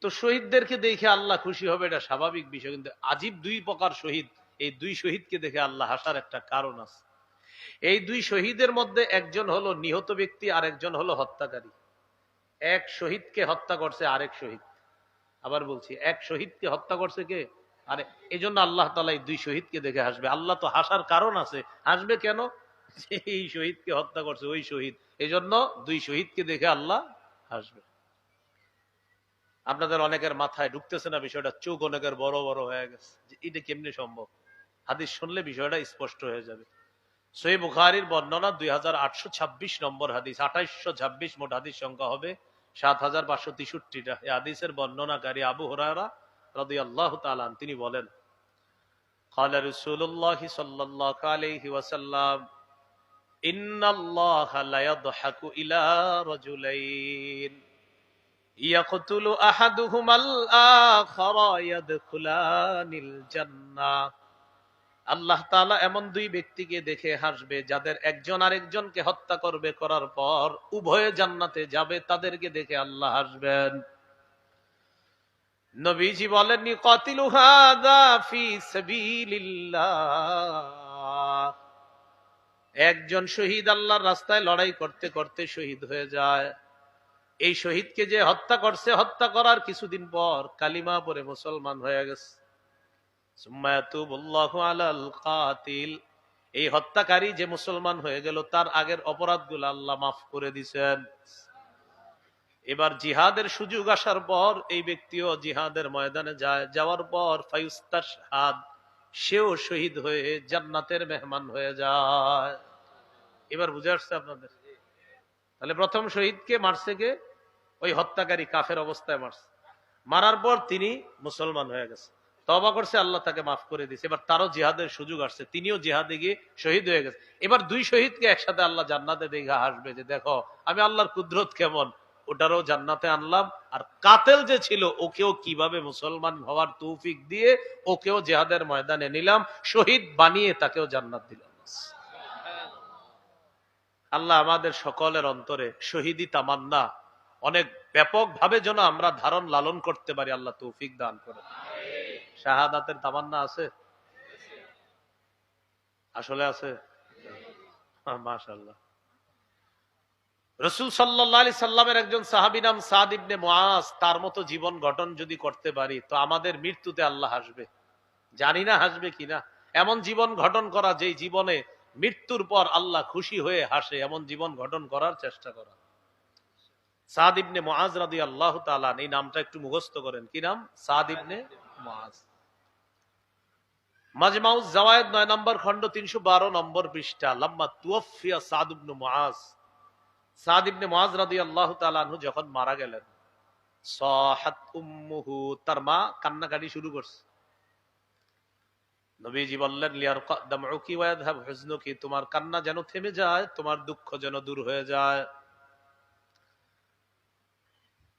তো শহীদদেরকে দেখে আল্লাহ খুশি হবে, এটা স্বাভাবিক বিষয়, কিন্তু আজীব দুই প্রকার শহীদ। এই দুই শহীদকে দেখে আল্লাহ হাসার একটা কারণ আছে। এই দুই শহীদের মধ্যে একজন হলো নিহত ব্যক্তি, আর একজন হলো হত্যাকারী। এক শহীদকে হত্যা করছে আরেক শহীদ। আবার বলছি, এক শহীদকে হত্যা করছে কে? আরে এই জন্য আল্লাহ তাআলা এই দুই শহীদকে দেখে হাসবে। আল্লাহ তো হাসার কারণ আছে, হাসবে কেন? এই শহীদকে হত্যা করছে ওই শহীদ, এই জন্য দুই শহীদকে দেখে আল্লাহ হাসবে। আপনাদের অনেকের মাথায় ঢুকতেছে না বিষয়টা, চোখ অনেকের বড় বড় হয়ে গেছে যে এটা কেমনে সম্ভব। হাদিস শুনলে বিষয়টা স্পষ্ট হয়ে যাবে। সহিহ বুখারীর বর্ণনা 2826 নম্বর হাদিস, 2826 মোট হাদিস সংখ্যা হবে 7563টা। এই হাদিসের বর্ণনাকারী আবু হুরায়রা রাদিয়াল্লাহু তাআলা তিনি বলেন, قال رسول الله صلى الله عليه وسلم إن الله لا يضحك إلى رجلين يقتل أحدهما الآخر يدخلان الجنة। আল্লাহ তাআলা এমন দুই ব্যক্তিকে দেখে হাসবে যাদের একজন আরেকজনকে হত্যা করবে, করার পর উভয়ে জান্নাতে যাবে, তাদেরকে দেখে আল্লাহ হাসবেন। নবীজি বলেন, ইকাতিলু হাযা ফি সাবিলিল্লাহ। একজন শহীদ আল্লাহর রাস্তায় লড়াই করতে করতে শহীদ হয়ে যায়। এই শহীদকে যে হত্যা করছে, হত্যা করার কিছুদিন পর কালিমা পড়ে মুসলমান হয়ে গেছে। সুম্মা ইয়াতুবুল্লাহু আলাল কাতিল। এই হত্যাকারী যে মুসলমান হয়ে গেল, তার আগের অপরাধগুলো আল্লাহ মাফ করে দিয়েছেন। এবার জিহাদের সুযোগ আসার পর এই ব্যক্তিও জিহাদের ময়দানে যায়, যাওয়ার পর ফায়ুস্তাশহাদ, সেও শহীদ হয়ে জান্নাতের মেহমান হয়ে যায়। এবার বুঝে আসছে আপনাদের? তাহলে প্রথম শহীদকে মারছে কে? ওই হত্যাকারী কাফের অবস্থায় মারছে, মারার পর তিনি মুসলমান হয়ে গেছে, তওবা করছে, আল্লাহ তাকে মাফ করে দিয়েছে। এবার তারও জিহাদের সুযোগ আসছে, তিনিও জিহাদে গিয়ে শহীদ হয়ে গেছে। এবার দুই শহীদকে একসাথে আল্লাহ জান্নাতে দেখে হাসবে যে দেখো আমি আল্লাহর কুদরত কেমন, ওটারও জান্নাতে আনলাম, আর কাতেল যে ছিল ওকেও কিভাবে মুসলমান হওয়ার তৌফিক দিয়ে ওকেও জিহাদের ময়দানে নিলাম, শহীদ বানিয়ে তাকেও জান্নাত দিলাম। আল্লাহ আমাদের সকলের অন্তরে শহীদি তামান্না অনেক ব্যাপক ভাবে যেন আমরা ধারণ লালন করতে পারি, আল্লাহ তৌফিক দান করে। শাহাদাতের তামান্না আছে? আসলে আছে? মাশাআল্লাহ। রাসূল সাল্লাল্লাহু আলাইহি সাল্লামের একজন সাহাবী নাম সাদ ইবনে মুআজ, তার মতো জীবন গঠন যদি করতে পারি তো আমাদের মৃত্যুতে আল্লাহ হাসবে। জানি না হাসবে কিনা। এমন জীবন গঠন করা যেই জীবনে মৃত্যুর পর আল্লাহ খুশি হয়ে হাসে, এমন জীবন গঠন করার চেষ্টা করা। সাদ ইবনে মুআজ রাদিয়াল্লাহু তাআলা, এই নামটা একটু মুখস্থ করেন। কি নাম? সাদ ইবনে মুআজ। মাজমাউজ জাওয়ায়েদ 9 নম্বর খণ্ড 312 নম্বর পৃষ্ঠা। লাম্মা তুওফিয়া সাদ ইবনে মুআজ, সাদ ইবনে মুআজ রাদিয়াল্লাহু তাআলা আনহু যখন মারা গেলেন, সাহাত উম্মুহু, তার মা কান্নাকাটি শুরু করছে। নবীজি বললেন, লিয়ারকা দামউকি ওয়া ইয়াযহাব হুজনুকি, তোমার কান্না যেন থেমে যায়, তোমার দুঃখ যেন দূর হয়ে যায়।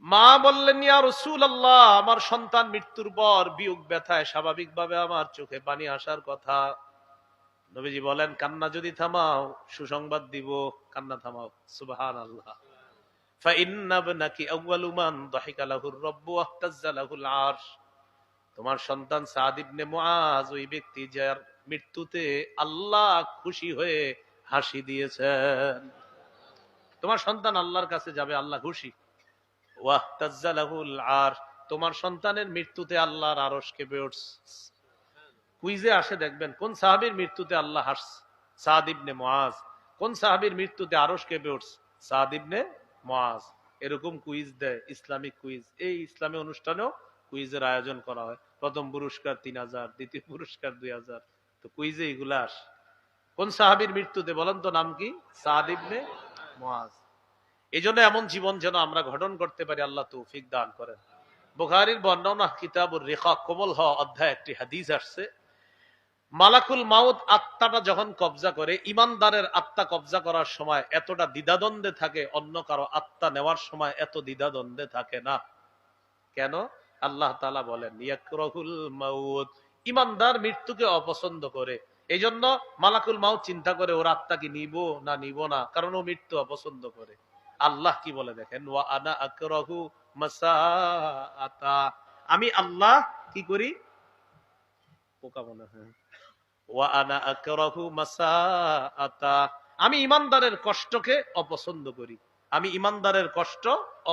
মা বললেন, ইয়া রাসূলুল্লাহ, আমার সন্তান মৃত্যুর পর বিয়োগ ব্যথায় স্বাভাবিকভাবে আমার চোখে পানি আসার কথা। নবীজি বলেন, কান্না যদি থামাও সুসংবাদ দিব, কান্না থামাও। সুবহানাল্লাহ। ফাইন্না ইবনাকি আউয়ালু মান দাহিকা লাহুর রাব্বু ওয়াহতাজ্জা লাহুল আরশ, তোমার সন্তান সাদ ইবনে মুআজ ওই ব্যক্তি যার মৃত্যুতে আল্লাহ খুশি হয়ে হাসি দিয়েছেন। তোমার সন্তান আল্লাহর কাছে যাবে, আল্লাহ খুশি। ওয়াহতাজ্জালাহুল আরশ, তোমার সন্তানের মৃত্যুতে আল্লাহর আরশ কেঁপে উঠছে। কুইজে আসে দেখবেন কোন সাহাবীর মৃত্যুতে আল্লাহ হাসছে, সাদ ইবনে মুআজ। কোন সাহাবীর মৃত্যুতে আরশ কেঁপে উঠছে, সাদ ইবনে মুআজ। এরকম কুইজ দেয়, ইসলামিক কুইজ। এই ইসলামী অনুষ্ঠানেও কুইজের আয়োজন করা হয়। প্রথম পুরস্কার 3000, দ্বিতীয় পুরস্কার 2000। তো কুইজে এগুলা আসে। কোন সাহাবীর মৃত্যুতে বলেন তো, নাম কি? সাদ ইবনে মুআজ। এই জন্য এমন জীবন যেন আমরা গঠন করতে পারি, আল্লাহ তৌফিক দান করেন। বুখারীর বর্ণনা কিতাবুর রিকাক কোমল হওয়া অধ্যায় একটি হাদিস আসছে, মালাকুল মাউত আত্মাটা যখন কবজা করে, ইমানদারের আত্মা কবজা করার সময় এতটা দ্বিধাদ্বন্দ্বে থাকে, অন্য কারো আত্মা নেওয়ার সময় এত দ্বিধাদ্বন্দ্বে থাকে না। কেন? আল্লাহ তাআলা বলেন ইয়াকরাহুল মাউত, ইমানদার মৃত্যুকে অপছন্দ করে। এই জন্য মালাকুল মাউত চিন্তা করে ওর আত্মা কি নিব না নিব না, কারণ ও মৃত্যু অপছন্দ করে। আল্লাহ কি বলে দেখেন, ওয়া আনা আকরাহু মাসাআতা, আমি আল্লাহ কি করি? পোকা মনে হয়। ওয়া আনা আকরাহু মাসাআতা, আমি ইমানদারের কষ্টকে অপছন্দ করি। আমি ইমানদারের কষ্ট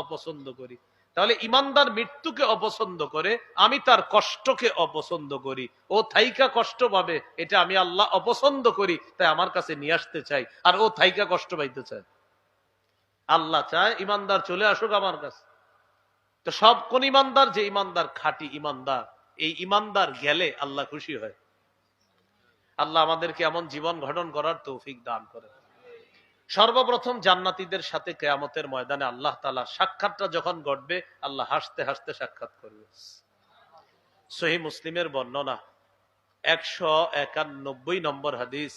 অপছন্দ করি। তাহলে ইমানদার মৃত্যুকে অপছন্দ করে, আমি তার কষ্টকে অপছন্দ করি। ও থাইকা কষ্ট পাবে, এটা আমি আল্লাহ অপছন্দ করি, তাই আমার কাছে নিয়ে আসতে চাই। আর ও থাইকা কষ্ট পাইতে চায়। আল্লাহ চায় ইমানদার চলে আসুক আমার কাছে। তো সব কোন ইমানদার? যে ইমানদার খাঁটি ইমানদার। এই ইমানদার গেলে আল্লাহ খুশি হয়। আল্লাহ আমাদেরকে এমন জীবন গঠন করার তৌফিক দান করেন। সর্বপ্রথম জান্নাতীদের সাথে কিয়ামতের ময়দানে আল্লাহ তাআলা সাক্ষাৎটা যখন ঘটবে, আল্লাহ হাসতে হাসতে সাক্ষাৎ করবে। সহিহ মুসলিমের বর্ণনা 191 নম্বর হাদিস।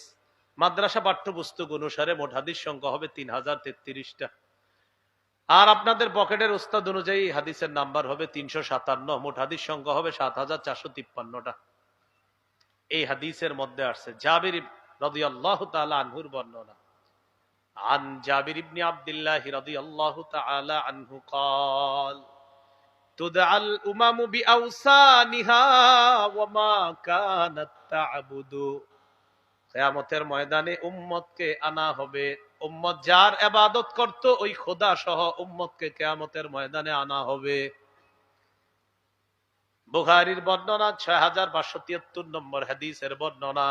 মাদ্রাসা পাঠ্যপুস্তক অনুসারে মোট হাদিস সংখ্যা হবে 3033টা। আর আপনাদের পকেটের উস্তাদ অনুযায়ী হাদিসের নাম্বার হবে 357। মোট হাদিস সংখ্যা হবে 7453টা। এই হাদিসের মধ্যে আসছে জাবির রাদিয়াল্লাহু তাআলা আনহুর বর্ণনা। عن جابر بن عبد الله رضي الله تعالى عنه قال تدعى الأمم بأوسانها وما كانت تعبد। কিয়ামতের ময়দানে উম্মতকে আনা হবে, উম্মত যার ইবাদত করত ওই খোদা সহ উম্মতকে কিয়ামতের ময়দানে আনা হবে। বুখারীর বর্ণনা 6573 নম্বর হাদিসের বর্ণনা।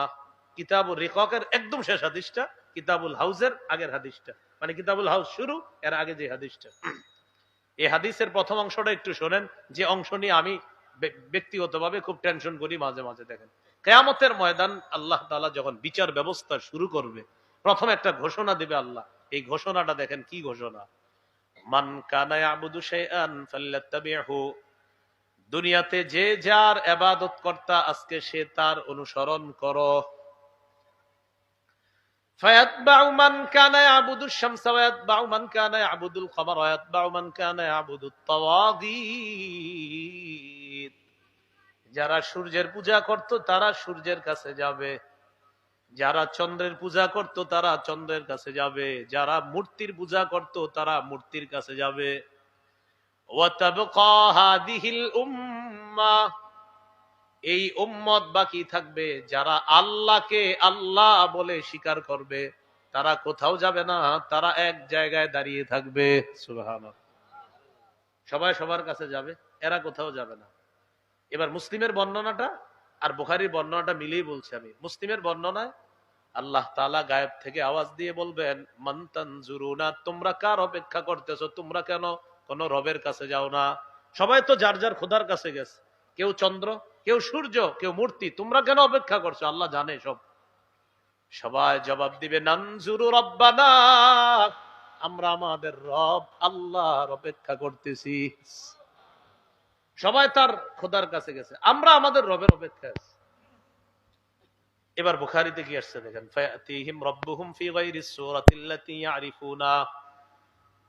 কিতাবুর রিকাকের একদম শেষ হাদিসটা, কিতাবুল হাউজের আগের হাদিসটা, মানে কিতাবুল হাউজ শুরু, এর আগে যে হাদিসটা। এই হাদিসের প্রথম অংশটা একটু শোনেন, যে অংশ নিয়ে আমি ব্যক্তিগতভাবে খুব টেনশন করি মাঝে মাঝে। দেখেন, কিয়ামতের ময়দান আল্লাহ তাআলা যখন বিচার ব্যবস্থা শুরু করবে, প্রথম একটা ঘোষণা দিবে আল্লাহ। এই ঘোষণাটা দেখেন কি ঘোষণা, মান কানা ইয়াবুদু শাইআন ফাল্যাত্তাবিহু। দুনিয়াতে যে যার ইবাদত কর্তা, আজকে সে তার অনুসরণ করো। فيتبع من كان يعبد الشمس ويتبع من كان يعبد القمر ويتبع من كان يعبد الطواغيت। যারা সূর্যের পূজা করত তারা সূর্যের কাছে যাবে, যারা চন্দ্রের পূজা করত তারা চন্দ্রের কাছে যাবে, যারা মূর্তির পূজা করত তারা মূর্তির কাছে যাবে। ওয়াতাবকা হাদিহিল উম্মাহ, এই উম্মত বাকি থাকবে যারা আল্লাহকে আল্লাহ বলে স্বীকার করবে। তারা কোথাও যাবে না, তারা এক জায়গায় দাঁড়িয়ে থাকবে। সুবহানাল্লাহ। সবাই সবার কাছে যাবে, এরা কোথাও যাবে না। এবার মুসলিমের বর্ণনাটা আর বুখারীর বর্ণনাটা মিলিয়ে বলছি আমি। মুসলিমের বর্ণনায় আল্লাহ তাআলা গায়েব থেকে আওয়াজ দিয়ে বলবেন, মান তানজুরুনা, তোমরা কার অপেক্ষা করতেছো? তোমরা কেন কোন রবের কাছে যাও না? সবাই তো যার যার খোদার কাছে গেছে, কেউ চন্দ্র, কেউ সূর্য, কেউ মূর্তি। তোমরা কেন অপেক্ষা করছো? আল্লাহ জানে সব। সবাই জবাব দিবে, নানজুরু রব্বানা, আমরা আমাদের রব আল্লাহর অপেক্ষা করতেছি। সবাই তার খোদার কাছে গেছে, আমরা আমাদের রবের অপেক্ষায় আছি। এবার বুখারীতে কি আসছে দেখেন, ফায়াতিহিম রাব্বুহুম ফি গায়রি সূরাতিল্লাতী ইয়ারিফুনা।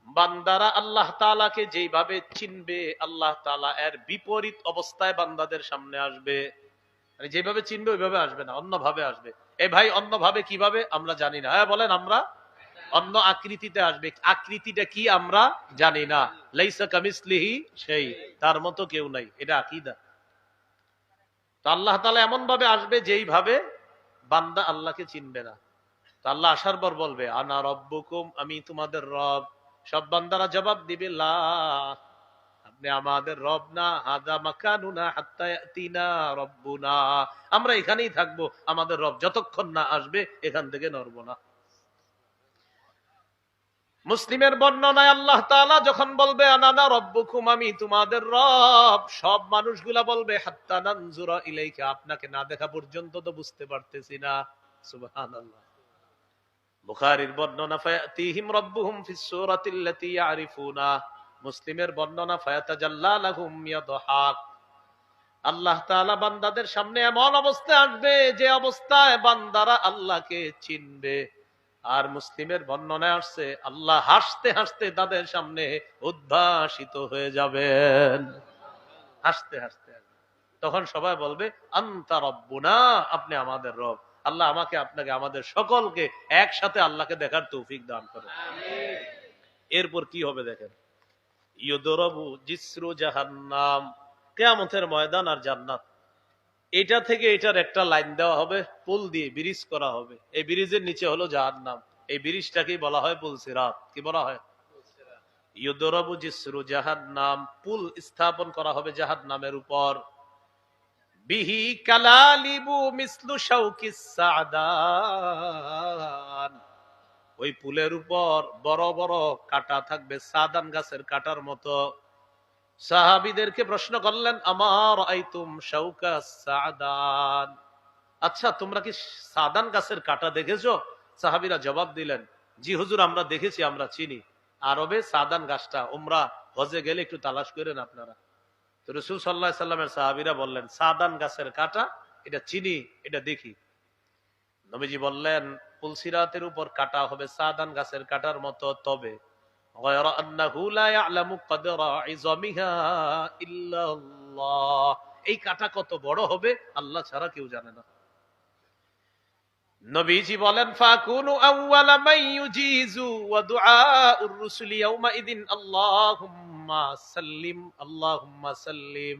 বান্দারা আল্লাহ তাআলাকে যেইভাবে চিনবে, আল্লাহ তাআলা এর বিপরীত অবস্থায় বান্দাদের সামনে আসবে। মানে যেভাবে চিনবে ওইভাবে আসবে না, অন্যভাবে আসবে। এই ভাই অন্যভাবে কিভাবে আমরা জানি না। হ্যাঁ বলেন, আমরা অন্য আকৃতিতে আসবে। আকৃতিটা কি আমরা জানি না। লাইসা কামিসলিহি শাই, তার মতো কেউ নাই, এটা আকীদা। তো আল্লাহ তাআলা এমন ভাবে আসবে যেইভাবে বান্দা আল্লাহকে চিনবে না। তো আল্লাহ আসার পর বলবে আনা রব্বুকুম, আমি তোমাদের রব। সব বান্দারা জবাব দিবে লা, আপনি আমাদের রব না, হাদা মাকানুনা হাত্তা ইয়াতিনা রব্বুনা, আমরা এখানেই থাকবো, আমাদের রব যতক্ষণ না আসবে এখান থেকে নড়ব না। মুসলিমের বর্ণনায় আল্লাহ তাআলা যখন বলবে আনা রব্বুকুম, আমি তোমাদের রব, সব মানুষগুলা বলবে হাত্তা নানজুরা ইলাইকা, আপনাকে না দেখা পর্যন্ত তো বুঝতে পারতেছি না। সুবহানাল্লাহ। বুখারীর বর্ণনা ফায়াতিহিম রাব্বুহুম ফিস সূরাতিল্লাতী ইয়ারিফুনা, মুসলিমের বর্ণনা ফায়াতাজাল্লা লাহুম ইয়াদহাক, আল্লাহ তাআলা বান্দাদের সামনে এমন অবস্থায় আসবে যে অবস্থায় বান্দারা আল্লাহকে চিনবে। আর মুসলিমের বর্ণনায় আসছে আল্লাহ হাসতে হাসতে তাদের সামনে উদ্ভাসিত হয়ে যাবেন, হাসতে হাসতে আসবে। তখন সবাই বলবে আনতা রব্বুনা, আপনি আমাদের রব। আল্লাহ আমাকে, আপনাকে, আমাদের সকলকে একসাথে আল্লাহকে দেখার তৌফিক দান করে। এরপর কি হবে দেখেন, ইউদরাবু জিসরু জাহান্নাম, কিয়ামতের ময়দান আর জান্নাত, এটা থেকে এটার একটা লাইন দেওয়া হবে, পুল দিয়ে ব্রিজ করা হবে। এই ব্রিজের নিচে হলো জাহান্নাম, এই ব্রিজটাকেই বলা হয় পুল সিরাত। কি বলা হয়? ইউদরাবু জিসরু জাহান্নাম, পুল স্থাপন করা হবে জাহান্নামের উপর। বিহি কালালিবু মিসলু শাউকিস সাদান, ওই পুলের উপর বড় বড় কাঁটা থাকবে, সাদান গাছের কাঁটার মতো। সাহাবীদেরকে প্রশ্ন করলেন আমার আইতুম শাউকাস সাদান, আচ্ছা তোমরা কি সাদান গাছের কাঁটা দেখেছো? সাহাবীরা জবাব দিলেন জি হুজুর, আমরা দেখেছি, আমরা চিনি। আরবে সাদান গাছটা উমরা হজে গেলে একটু তালাশ করেন আপনারা। তো রাসূল সাল্লাল্লাহু আলাইহি সাল্লামের সাহাবীরা বললেন সাদান গাছের কাঁটা, এটা চিনি, এটা দেখি। নবীজি বললেন পুলসিরাতের উপর কাটা হবে সাদান গাছের কাটার মতো, তবে গায়রা আন্নাহু লা ইয়ালামু কদরা ইযামিহা ইল্লা আল্লাহ, এই কাটা কত বড় হবে আল্লাহ ছাড়া কেউ জানে না। নবীজি বলেন ফাকুনু আউওয়ালা মান ইউজিজু ওয়া দুআউর রুসুলি ইয়াউমা ইদিন আল্লাহুম্মা সাল্লিম আল্লাহুম্মা সাল্লিম।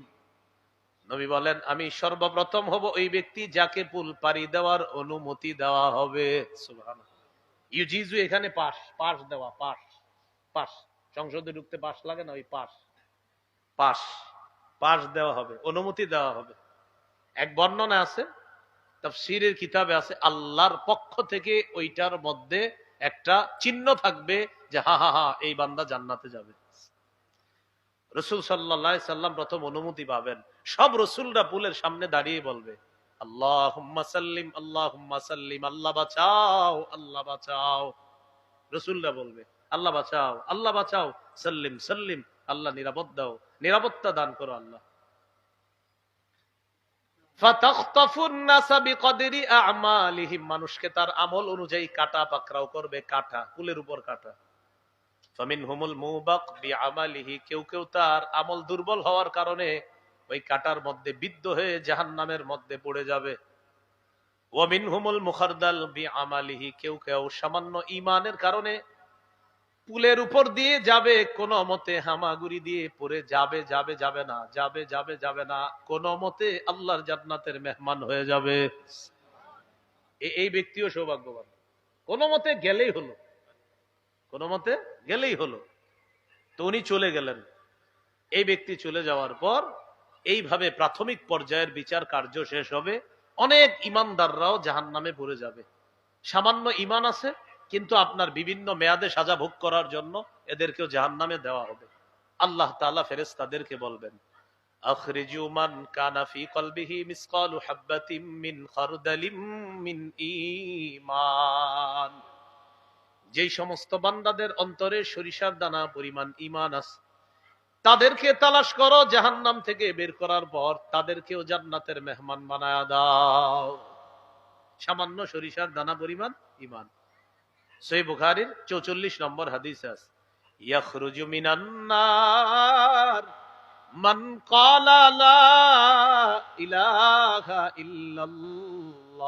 নবী বলেন আমি সর্বপ্রথম হব ওই ব্যক্তি যাকে পুল পাড়ি দেওয়ার অনুমতি দেওয়া হবে। সুবহানাল্লাহ। ইউজিজু এখানে পাশ, পাশ দেওয়া, পাশ, পাশ, সংসদে ঢুকতে পাশ লাগে না, ওই পাশ, পাশ, পাশ দেওয়া হবে, অনুমতি দেওয়া হবে। এক বর্ণনা আছে, তাফসীরের কিতাবে আছে, আল্লাহর পক্ষ থেকে ওইটার মধ্যে একটা চিহ্ন থাকবে যে হা হা হা এই বান্দা জান্নাতে যাবে। রাসূল সাল্লাল্লাহু আলাইহি সাল্লাম প্রথম অনুমতি পাবেন। সব রাসূলরা পুলের সামনে দাঁড়িয়ে বলবে আল্লাহুম্মা সাল্লিম আল্লাহুম্মা সাল্লিম, আল্লাহ বাঁচাও আল্লাহ বাঁচাও। রাসূলরা বলবে আল্লাহ বাঁচাও আল্লাহ বাঁচাও, সাল্লিম সাল্লিম, আল্লাহ নিরাপদ দাও, নিরাপত্তা দান করো আল্লাহ। ফাতাখতাফুন নাসা বিকদরি আ'মালিহিম, মানুষকে তার আমল অনুযায়ী কাটা পাকড়াও করবে, কাটা, পুলের উপর কাটা। ফামিনহুমুল মুবাক বিআমালিহি, কেউ কেউ তার আমল দুর্বল হওয়ার কারণে ওই কাটার মধ্যে বিদ্ধ হয়ে জাহান্নামের মধ্যে পড়ে যাবে। ওয়া মিনহুমুল মুখারদাল বিআমালিহি, কেউ কেউ সামান্য ঈমানের কারণে পুলের উপর দিয়ে যাবে, কোন মতে হামাগুড়ি দিয়ে পড়ে যাবে, যাবে যাবে না, যাবে যাবে যাবে না, কোন মতে আল্লাহর জান্নাতের মেহমান হয়ে যাবে। এই ব্যক্তিও সৌভাগ্যবান, কোন মতে গেলেই হলো, কোন মতে গেলেই হলো। তো উনি চলে গেলেন। এই ব্যক্তি চলে যাওয়ার পর এইভাবে প্রাথমিক পর্যায়ের বিচার কার্য শেষ হবে। অনেক ইমানদাররাও জাহান্নামে পড়ে যাবে। সামান্য ইমান আছে কিন্তু আপনার বিভিন্ন মেয়াদে সাজা ভোগ করার জন্য এদেরকেও জাহান্নামে দেওয়া হবে। আল্লাহ তাআলা ফেরেশতাদেরকে বলবেন আখরিজু মান কানা ফি কলবিহি মিসকালু হাববাতিম মিন খারদালিম মিন ঈমান, যেই সমস্ত বান্দাদের অন্তরে সরিষার দানা পরিমাণ ঈমান আছে তাদেরকে তালাশ করো, জাহান্নাম থেকে বের করার পর তাদেরকেও জান্নাতের মেহমান বানায়া দাও। সামান্য সরিষার দানা পরিমাণ ঈমান। সহিহ বুখারীর 44 নম্বর হাদিস আছে, ইয়াখরুজু মিনান নার মান ক্বালা লা ইলাহা ইল্লাল্লাহ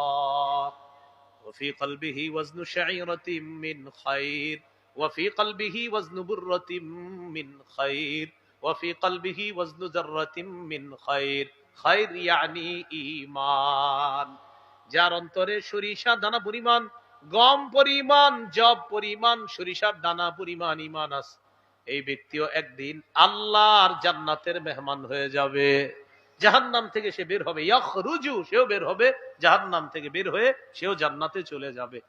ওয়া ফি কলবিহি ওয়াজনু শাঈরাতিন মিন খায়র ওয়া ফি কলবিহি ওয়াজনু বুররাতিন মিন খায়র ওয়া ফি কলবিহি ওয়াজনু যাররাতিন মিন খায়র খায়র ইয়ানি ঈমান। যার অন্তরে সরিষা দানা পরিমাণ, গম পরিমাণ, জব পরিমাণ, সরিষার দানা পরিমাণ ঈমান আছে, এই ব্যক্তিও একদিন আল্লাহর জান্নাতের মেহমান হয়ে যাবে। জাহান্নাম থেকে সে বের হবে, ইয়াখরুজু, সেও বের হবে জাহান্নাম থেকে, বের হয়ে সেও জান্নাতে চলে যাবে।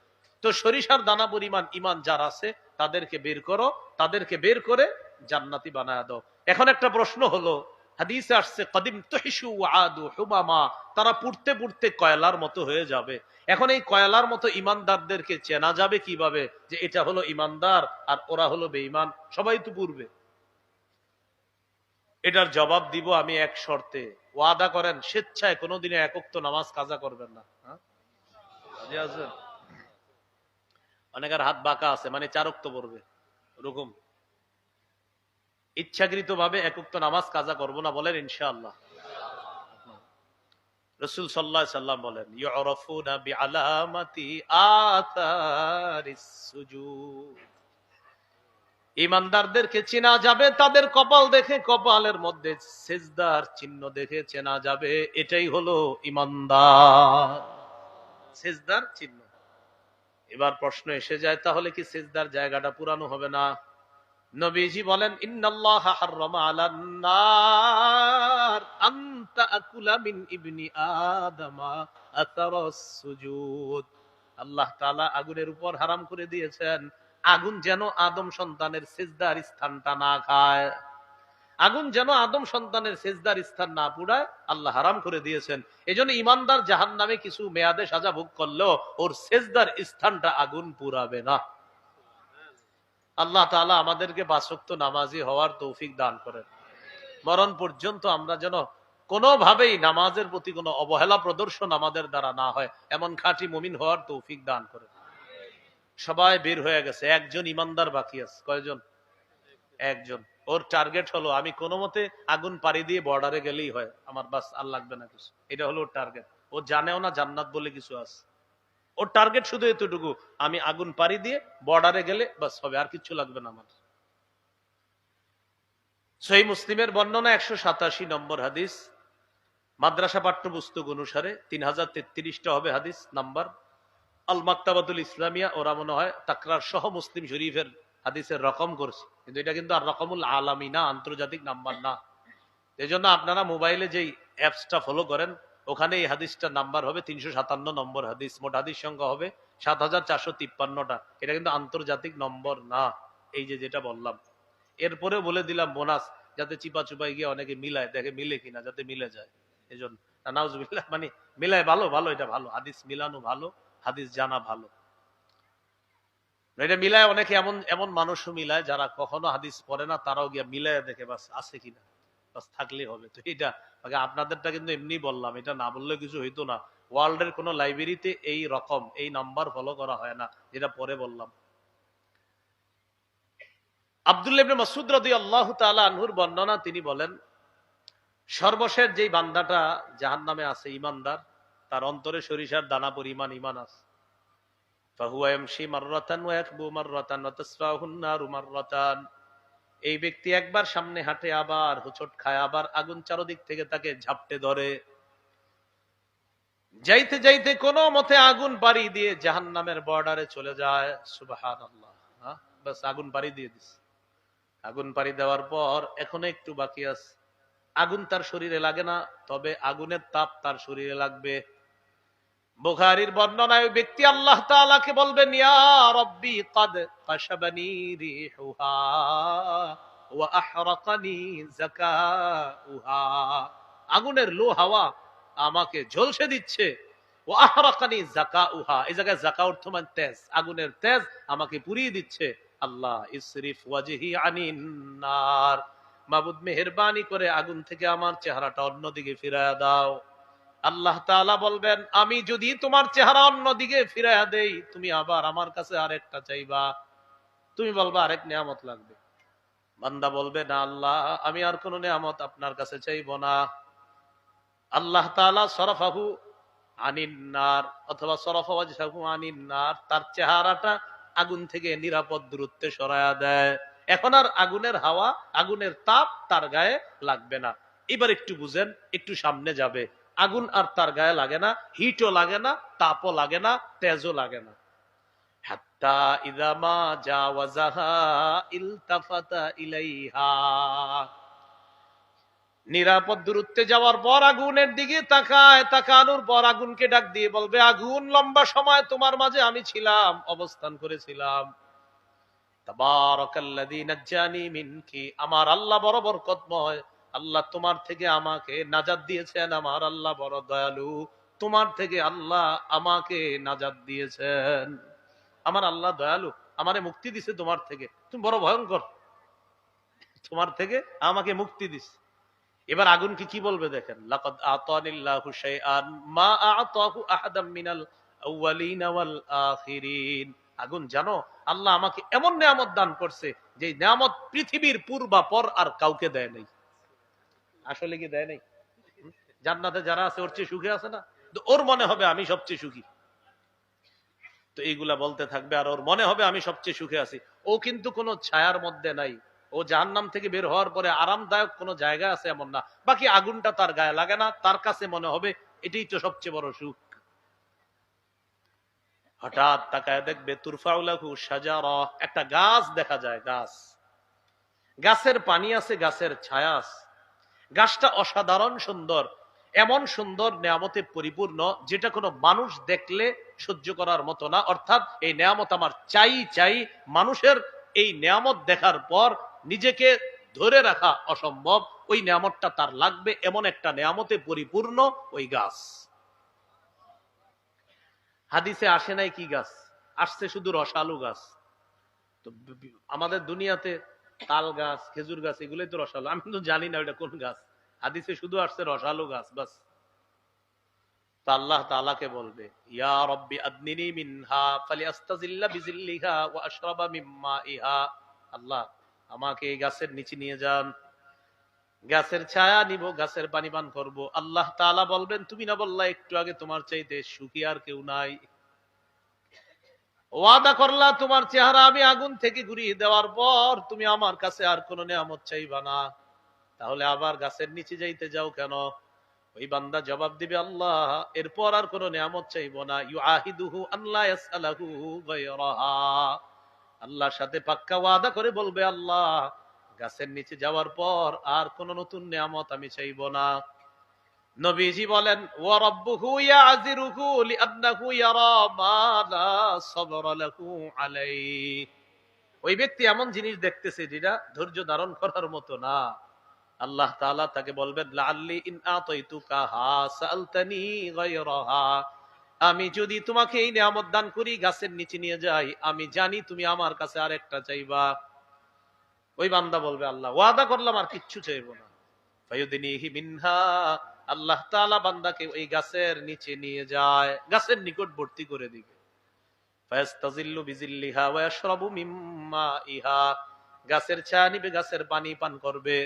তো সরিষার দানা পরিমাণ ঈমান যার আছে তাদেরকে বের করো, তাদেরকে বের করে জান্নাতি বানায় দাও। এখন একটা প্রশ্ন হলো, হাদিসে আসছে কদিম তুহিশু আদু হুমামা, তারা পুড়তে পুড়তে কয়লার মতো হয়ে যাবে। এখন এই কয়লার মতো ইমানদারদেরকে চেনা যাবে কিভাবে যে এটা হলো ইমানদার আর ওরা হলো বেঈমান? সবাই তো পূর্বে। এটার জবাব দিব আমি এক শর্তে, ওয়াদা করেন স্বেচ্ছায় কোনোদিনে একক নামাজ কাজা করবেন না। হ্যাঁ, রাজি আছেন? অনেকের হাত বাঁকা আছে, মানে চারক্ত পড়বে ওরকম। ইচ্ছাকৃত ভাবে একক নামাজ কাজা করবো না, বলেন ইনশাআল্লাহ। রাসূল সাল্লাল্লাহু আলাইহি সাল্লাম বলেন, ইউরাফুনা বিআলামাতি আথারিস সুজুদ, ঈমানদারদেরকে চেনা যাবে তাদের কপাল দেখে, কপালের মধ্যে সিজদার চিহ্ন দেখে চেনা যাবে, এটাই হলো ঈমানদার, সিজদার চিহ্ন। এবার প্রশ্ন এসে যায়, তাহলে কি সিজদার জায়গাটা পুরানো হবে না? নবীজি বলেন, ইন্নাল্লাহা হাররামা আলান নার আন তাকুলা মিন ইবনি আদামা আসারাস সুজুদ। আল্লাহ তাআলা আগুনের উপর হারাম করে দিয়েছেন আগুন যেন আদম সন্তানের সিজদার স্থানটা না খায়, আগুন যেন আদম সন্তানের সিজদার স্থান না পুড়ায়, আল্লাহ হারাম করে দিয়েছেন। এজন্য ইমানদার জাহান্নামে কিছু মেয়াদে সাজা ভোগ করলেও ওর সিজদার স্থানটা আগুন পুড়াবে না। আল্লাহ তাআলা আমাদেরকে পাঁচ ওয়াক্ত নামাজি হওয়ার তৌফিক দান করেন। মরণ পর্যন্ত আমরা যেন কোনোভাবেই নামাজের প্রতি কোনো অবহেলা প্রদর্শন আমাদের দ্বারা না হয়, এমন খাঁটি মুমিন হওয়ার তৌফিক দান করেন। সবাই বের হয়ে গেছে, একজন ইমানদার বাকি আছে। কয়জন? একজন। ওর টার্গেট হলো আমি কোনো মতে আগুন পাড়ি দিয়ে বর্ডারে গেলেই হয়, আমার বাস আর লাগবে না কিছু। এটা হলো ওর টার্গেট। ও জানেও না জান্নাত বলে কিছু আছে। ওর টার্গেট শুধু এতটুকু, আমি আগুন পাড়ি দিয়ে বর্ডারে গেলে বাস হবে, আর কিছু লাগবে না আমার। সহিহ মুসলিমের বর্ণনা 187 নম্বর হাদিস, মাদ্রাসা পাঠ্যপুস্তক অনুসারে 3033টা হবে হাদিস নাম্বার। আল মাকতাবাতুল ইসলামিয়া ওরা মনে হয় তাকরার সহ মুসলিম শরীফের হাদিসের রকম করছে, কিন্তু এটা কিন্তু আর রকমুল আলামী না, আন্তর্জাতিক নাম্বার না। এই জন্য আপনারা মোবাইলে যেই অ্যাপসটা ফলো করেন ওখানে এই হাদিসটার নাম্বার হবে 357 নম্বর হাদিস, মোট হাদিস সংখ্যা হবে 7453টা। এটা কিন্তু আন্তর্জাতিক নম্বর না, এই যে যেটা বললাম। এরপরেও বলে দিলাম বোনাস, যাতে চিপা চুপাই গিয়ে অনেকে মিলায় দেখে মিলে কিনা, যাতে মিলে যায়। এই জন্য নাউজুবিল্লাহ, মানে মিলায় ভালো ভালো, এটা ভালো, হাদিস মিলানো ভালো, হাদিস জানা ভালো। এটা মিলায় অনেকে এমন এমন মানুষও মিলায় যারা কখনো হাদিস পড়ে না, তারাও গিয়া মিলায় দেখে বাস আছে কিনা, বাস থাকলেই হবে। তো এটা আপনাদেরটা কিন্তু এমনি বললাম, এটা না বললে কিছু হইতো না। ওয়ার্ল্ডের কোন লাইব্রেরিতে এই রকম এই নাম্বার ফলো করা হয় না, যেটা পরে বললাম। আব্দুল্লাহ ইবনে মাসউদ রাদিয়াল্লাহু তাআলা আনহুর বর্ণনা, তিনি বলেন, সর্বশেষ যেই বান্দাটা জাহান্নামে আছে ঈমানদার, তার অন্তরে সরিষার দানা পরিমাণ ঈমান আছে। ফাহুয়া ইয়ামশি মাররাতান ওয়া ইয়াকবু মাররাতান ওয়া তাসফাহুন নারু মাররাতান। এই ব্যক্তি একবার সামনে হাঁটে, আবার হোঁচট খায়, আবার আগুন চারদিক থেকে তাকে ঝাপটে ধরে। যাইতে যাইতে কোনো মতে আগুন পাড়ি দিয়ে জাহান্নামের বর্ডারে চলে যায়। সুবহানাল্লাহ। বাস আগুন পাড়ি দিয়ে দিছে। আগুন পাড়ি দেওয়ার পর এখনো একটু বাকি আছে। আগুন তার শরীরে লাগে না, তবে আগুনের তাপ তার শরীরে লাগবে। বুখারীর বর্ণনায় ব্যক্তি আল্লাহ তাআলাকে বলবেন, ইয়া রাব্বি ক্বাদ কাশাবানি রিহুহা ওয়া আহরাকানি যাকাউহা। আগুনের লো হাওয়া আমাকে ঝলসে দিচ্ছে। ওয়া আহরাকানি যাকাউহা, এই জায়গায় যাকা অর্থ মানে তেজ, আগুনের তেজ আমাকে পুড়িয়ে দিচ্ছে। আল্লাহ ইসরিফ ওয়াজহি আনিন নার, মাবুদ মেহেরবানি করে আগুন থেকে আমার চেহারাটা অন্যদিকে ফিরায়া দাও। আল্লাহ তাআলা বলবেন, আমি যদি তোমার চেহারা অন্যদিকে ফিরায়া দেই, তুমি আবার আমার কাছে আরেকটা চাইবা, তুমি বলবা আরেক নিয়ামত লাগবে। বান্দা বলবে, না আল্লাহ, আমি আর কোন নিয়ামত আপনার কাছে চাইবো না। আল্লাহ তাআলা সরফাহু আনিন নার অথবা সরফা ওয়াজহাহু আনিন নার, তার চেহারাটা আগুন থেকে নিরাপদ দূরত্বে সরায়া দেয়। এখন আর আগুনের হাওয়া, আগুনের তাপ তার গায়ে লাগবে না। এবার একটু বুঝেন, একটু সামনে যাবে, আগুন আর তার গায়ে লাগে না, হিটও লাগে না, তাপও লাগে না, তেজও লাগে না। হাত্তা ইযা মা জাওয়াজাহা ইলতাফাতা ইলাইহা, নিরাপদ দূরত্বে যাওয়ার পর আগুনের দিকে তাকায়, তাকানোর পর আগুনকে ডাক দিয়ে বলবে, আগুন লম্বা সময় তোমার মাঝে আমি ছিলাম, অবস্থান করেছিলাম। তাবারাকাল্লাযী নাজ্জানি মিনকি, আমার আল্লাহ বড় বরকতময়, আল্লাহ তোমার থেকে আমাকে নাজাত দিয়েছেন, আমার আল্লাহ বড় দয়ালু, তোমার থেকে আল্লাহ আমাকে নাজাত দিয়েছেন, আমার আল্লাহ দয়ালু, আমারে মুক্তি দিছে তোমার থেকে, তুমি বড় ভয়ঙ্কর, তোমার থেকে আমাকে মুক্তি দিছে। এবার আগুন কি বলবে দেখেন, লাকাদ আতানিল্লাহু শাইআন মা আতাহু আহাদাম মিনাল আউয়ালিন ওয়াল আখিরিন। আগুন জানো, আল্লাহ আমাকে এমন নিয়ামত দান করছে যে নিয়ামত পৃথিবীর পূর্বাপর আর কাউকে দেয় নাই। আসলে কি দেয় নাই? জান্নাতে যারা আছে ওর চেয়ে সুখে আছে না? তো ওর মনে হবে আমি সবচেয়ে সুখী, তো এইগুলা বলতে থাকবে, আর ওর মনে হবে আমি সবচেয়ে সুখে আছি। ও কিন্তু কোনো ছায়ার মধ্যে নাই, ও জাহান্নাম থেকে বের হওয়ার পরে আরামদায়ক কোনো জায়গা আছে এমন না, বাকি আগুনটা তার গায়ে লাগে না, তার কাছে মনে হবে এটাই তো সবচেয়ে বড় সুখ। হঠাৎ তাকায় দেখবে তুরফাউলাহু শাজারা, একটা গাছ দেখা যায়, গাছ, গাছের পানি আছে, গাছের ছায়া আছে, গাছটা অসাধারণ সুন্দর, এমন সুন্দর নিয়ামতে পরিপূর্ণ যেটা কোনো মানুষ দেখলে সহ্য করার মতো না, অর্থাৎ এই নিয়ামত আমার চাই চাই, মানুষের এই নিয়ামত দেখার পর নিজেকে ধরে রাখা অসম্ভব, ওই নিয়ামতটা তার লাগবে, এমন একটা নিয়ামতে পরিপূর্ণ ওই গাছ। হাদিসে আসে নাই কি গাছ, আসছে শুধু রসালু গাছ। তো আমাদের দুনিয়াতে তাল গাছ, খেজুর গাছ, এগুলোই তো রসালো, আমি কিন্তু জানি না ওইটা কোন গাছ, হাদিসে শুধু আসছে রসালো গাছ বাস। তো আল্লাহ তাআলাকে বলবে, ইয়া রব্বি আদনিনি মিনহা ফালিয়াস্তাজিল্লা বিজিল্লিহা ওয়া আশরাবা মিম্মা ইহা, আল্লাহ আমাকে এই গাছের নিচে নিয়ে যান, গাছের ছায়া নিব, গাছের পানি পান করব। আল্লাহ তাআলা বলবেন, তুমি না বললা একটু আগে তোমার চাইতে সুখী আর কেউ নাই, ওয়াদা করলা তোমার চেহারা আমি আগুন থেকে ঘুরিয়ে দেওয়ার পর তুমি আমার কাছে আর কোন নিয়ামত চাইবা না, তাহলে আবার গাছের নিচে যাইতে যাও কেন? ওই বান্দা জবাব দিবে, আল্লাহ এরপর আর কোন নিয়ামত চাইবো না। ইউআহিদুহু আল্লাহ ইয়াসআলাহু গায়রাহা, আল্লাহর সাথে পাক্কা ওয়াদা করে বলবে, আল্লাহ গাছের নিচে যাওয়ার পর আর কোন নতুন নিয়ামত আমি চাইবো না। নবীজি বলেন, ওয়া রাব্বুহু ইয়াযিরুহু লিআন্নাহু ইয়ারা মা লা সাবরা লাহু আলাইহি, ওই ব্যক্তি এমন জিনিস দেখতেছে যেটা ধৈর্য ধারণ করার মতো না। আল্লাহ তাআলা তাকে বলবেন, লাআল্লি ইন আতাইতুকা হা সালতানি গায়রাহা, আমি যদি তোমাকে এই নিয়ামত দান করি, গাছের নিচে নিয়ে যাই, আমি জানি তুমি আমার কাছে আরেকটা চাইবা। ওই বান্দা বলবে, আল্লাহ ওয়াদা করলাম আর কিচ্ছু চাইবো না। ফায়ুদনিহি মিনহা, আল্লাহ তাআলা বান্দাকে ওই গাছের নিচে নিয়ে যায়, গাছের নিকটবর্তী করে দিবে। ফায়াস্তাজিল্লু বিজিল্লিহা ওয়া ইয়াশরাবু মিম্মা ইহা, গাছের ছায়া নিবে, গাছের পানি পান করবে।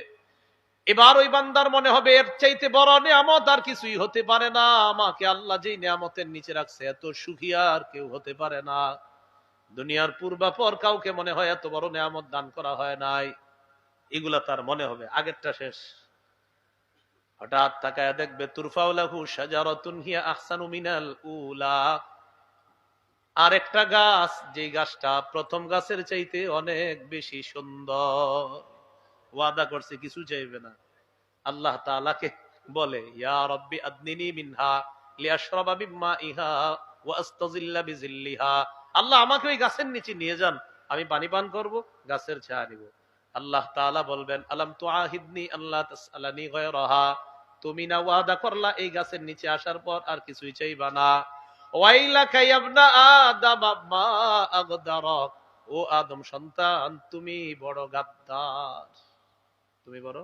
এবার ওই বান্দার মনে হবে এর চাইতে বড় নিয়ামত আর কিছুই হতে পারে না, আমাকে আল্লাহ যেই নিয়ামতের নিচে রাখছে এত সুখী আর কেউ হতে পারে না। দুনিয়ার পূর্বাপর কাউকে মনে হয় এত বড় নিয়ামত দান করা হয় নাই, এগুলা তার মনে হবে, আগেরটা শেষ। হঠাৎ তাকায় দেখবে তুরফাউলাহু শাজারাতুন হিয়া আহসানু মিনাল উলা, আর একটা গাছ, যে গাছটা প্রথম গাছের চাইতে অনেক বেশি সুন্দর। ওয়াদা করছে কিছু চাইবে না। আল্লাহ তাআলাকে বলে, ইয়া রব্বি আদনিনি মিনহা লিআশরাবা মিম্মা ইহা ওয়া আস্তাজিল্লা বিজিল্লিহা, আল্লাহ আমাকে ওই গাছের নিচে নিয়ে যান, আমি পানি পান করব, গাছের ছায়া নিব। আল্লাহ তাআলা বলবেন, আলাম তুআহিদনি আল্লাহ তাসআলানি গায়রাহা, তুমি না ওয়াদা করলা এই গাছের নিচে আসার পর আর কিছুই চাইবা না। ওয়াইলাকা ইয়া ইবনা আদম মা আগদারাক, ও আদম সন্তান তুমি বড় গাদ্দার, তুমি বড়,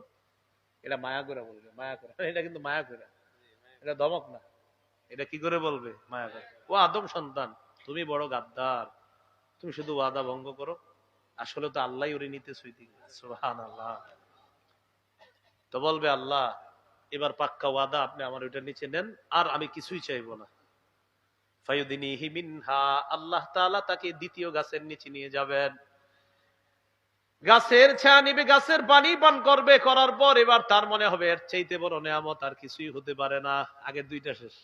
এটা মায়া করে বলবে, মায়া করে, এটা কিন্তু মায়া করে, এটা ধমক না, এটা কি করে বলবে, মায়া করে। ও আদম সন্তান তুমি বড় গাদ্দার, তুমি শুধু ওয়াদা ভঙ্গ করো, আসলে তো আল্লাহ ওরে নিতে সুইতি। সুবহানাল্লাহ। তো বলবে, আল্লাহ এবার পাক্কা ওয়াদা, আপনি আমার ওইটা নিচে নেন, আর আমি কিছুই চাইবো না। ফায়ুদনিহি মিনহা, আল্লাহ তাআলা তাকে দ্বিতীয় গাছের নিচে নিয়ে যাবেন। গাছের ছায়া নিবে, গাছের পানি পান করবে, করার পর এবার তার মনে হবে এর চাইতে বড় নেয়ামত আর কিছুই হতে পারে না, আগের দুইটা শেষ,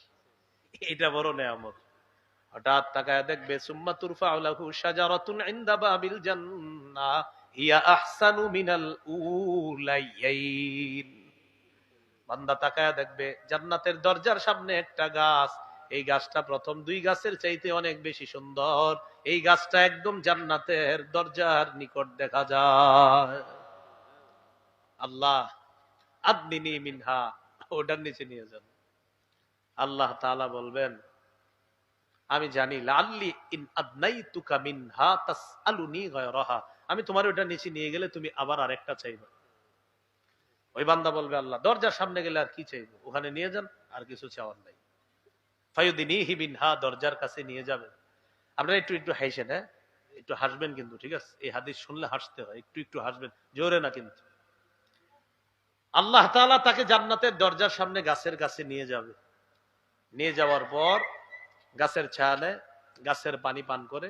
এটা বড় নেয়ামত। হঠাৎ তাকায় দেখবে সুম্মা তুরফাউ লাহু শাজারাতুন ইনদা বাবিল জান্নাহ হিয়া আহসানু মিনাল উলাইয়াইন। বান্দা তাকায় দেখবে জান্নাতের দরজার সামনে একটা গাছ, এই গাছটা প্রথম দুই গাছের চাইতে অনেক বেশি সুন্দর, এই গাছটা একদম জান্নাতের দরজার নিকট দেখা যায়। আল্লাহ আদনিনি মিনহা, ওটার নিচে নিয়ে যান। আল্লাহ তাআলা বলবেন আমি জানি লাল্লি ইন আদনাইতুকা মিনহা তাসআলুনি গায়রাহা, আমি তোমার ওটা নিচে নিয়ে গেলে তুমি আবার আরেকটা চাইবে। ওই বান্দা বলবে আল্লাহ দরজার সামনে গেলে আর কি চাইবো, ওখানে নিয়ে যান, আর কিছু চাওয়ার নাই। ফায়ুদিনিহি মিনহা, দরজার কাছে নিয়ে যাবেন। আপনারা একটু একটু হাসেন, হ্যাঁ একটু হাসবেন কিন্তু, ঠিক আছে? এই হাদিস শুনলে হাসতে হয়, একটু একটু হাসবেন, জোরে না কিন্তু। আল্লাহ তাআলা তাকে জান্নাতের দরজার সামনে গাছের কাছে নিয়ে যাবে। নিয়ে যাওয়ার পর গাছের ছায়া নেয়, গাছের পানি পান করে,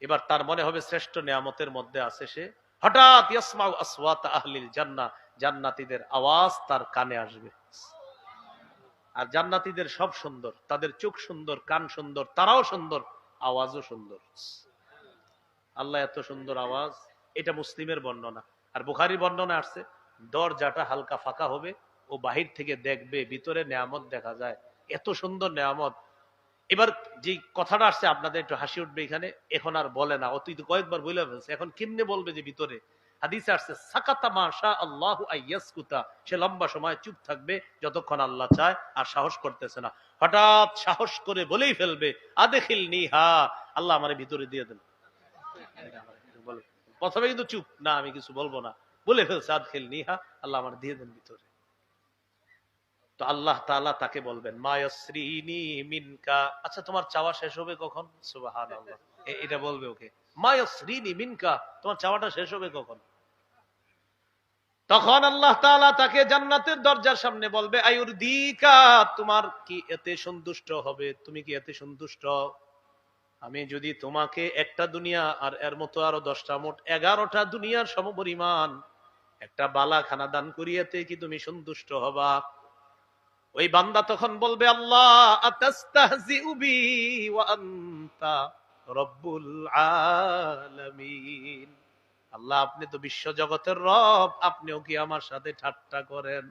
এবার তার মনে হবে শ্রেষ্ঠ নিয়ামতের মধ্যে আছে সে। হঠাৎ ইয়াসমাউ আসওয়াত আহলিল জান্নাহ, জান্নাতীদের আওয়াজ তার কানে আসবে। আর জান্নাতীদের সব সুন্দর, তাদের চোখ সুন্দর, কান সুন্দর, তারাও সুন্দর, আওয়াজও সুন্দর। আল্লাহ এত সুন্দর আওয়াজ, এটা মুসলিমের বর্ণনা। আর বুখারীর বর্ণনা আসছে দরজাটা হালকা ফাঁকা হবে, ও বাহির থেকে দেখবে ভিতরে নিয়ামত দেখা যায়, এত সুন্দর নিয়ামত। এবার যে কথাটা আসছে আপনাদের একটু হাসি উঠবে এখানে, এখন আর বলে না, অতীত কয়েকবার বলে ফেলছে, এখন কেমনে বলবে যে ভিতরে? হাদিসে আসছে সাকাতা মাশা আল্লাহু আইয়াসকুতা, সে লম্বা সময় চুপ থাকবে যতক্ষণ আল্লাহ চায়, আর সাহস করতেছে না। হঠাৎ সাহস করে বলেই ফেলবে আদখিলনিহা, আল্লাহ আমারে ভিতরে দিয়ে দেন। প্রথমে কিন্তু চুপ না, আমি কিছু বলবো না, বলে ফেলছে আদখিলনিহা, আল্লাহ আমার দিয়ে দেন ভিতরে। তো আল্লাহ তাআলা তাকে বলবেন মায়াসরিনি মিনকা, আচ্ছা তোমার চাওয়া শেষ হবে কখন? সুবহানাল্লাহ, এটা বলবে ওকে, মায়াসরিনি মিনকা, তোমার চাওয়াটা শেষ হবে কখন? তখন আল্লাহ তাআলা তাকে জান্নাতের দরজার সামনে বলবে আয়ুরদিকা, তোমার কি এতে সন্তুষ্ট হবে? তুমি কি এতে সন্তুষ্ট? আমি যদি তোমাকে একটা দুনিয়া আর এর মতো আরো 10টা, মোট 11টা দুনিয়ার সমপরিমাণ একটা বালাখানা দান করিয়াতে কি তুমি সন্তুষ্ট হবা? ওই বান্দা তখন বলবে আল্লাহ আতাস্তাহজিউ বি ওয়া আনতা রব্বুল আলামিন, আল্লাহ আপনি তো বিশ্ব জগতের রব, আপনিও কি আমার সাথে ঠাট্টা করেন?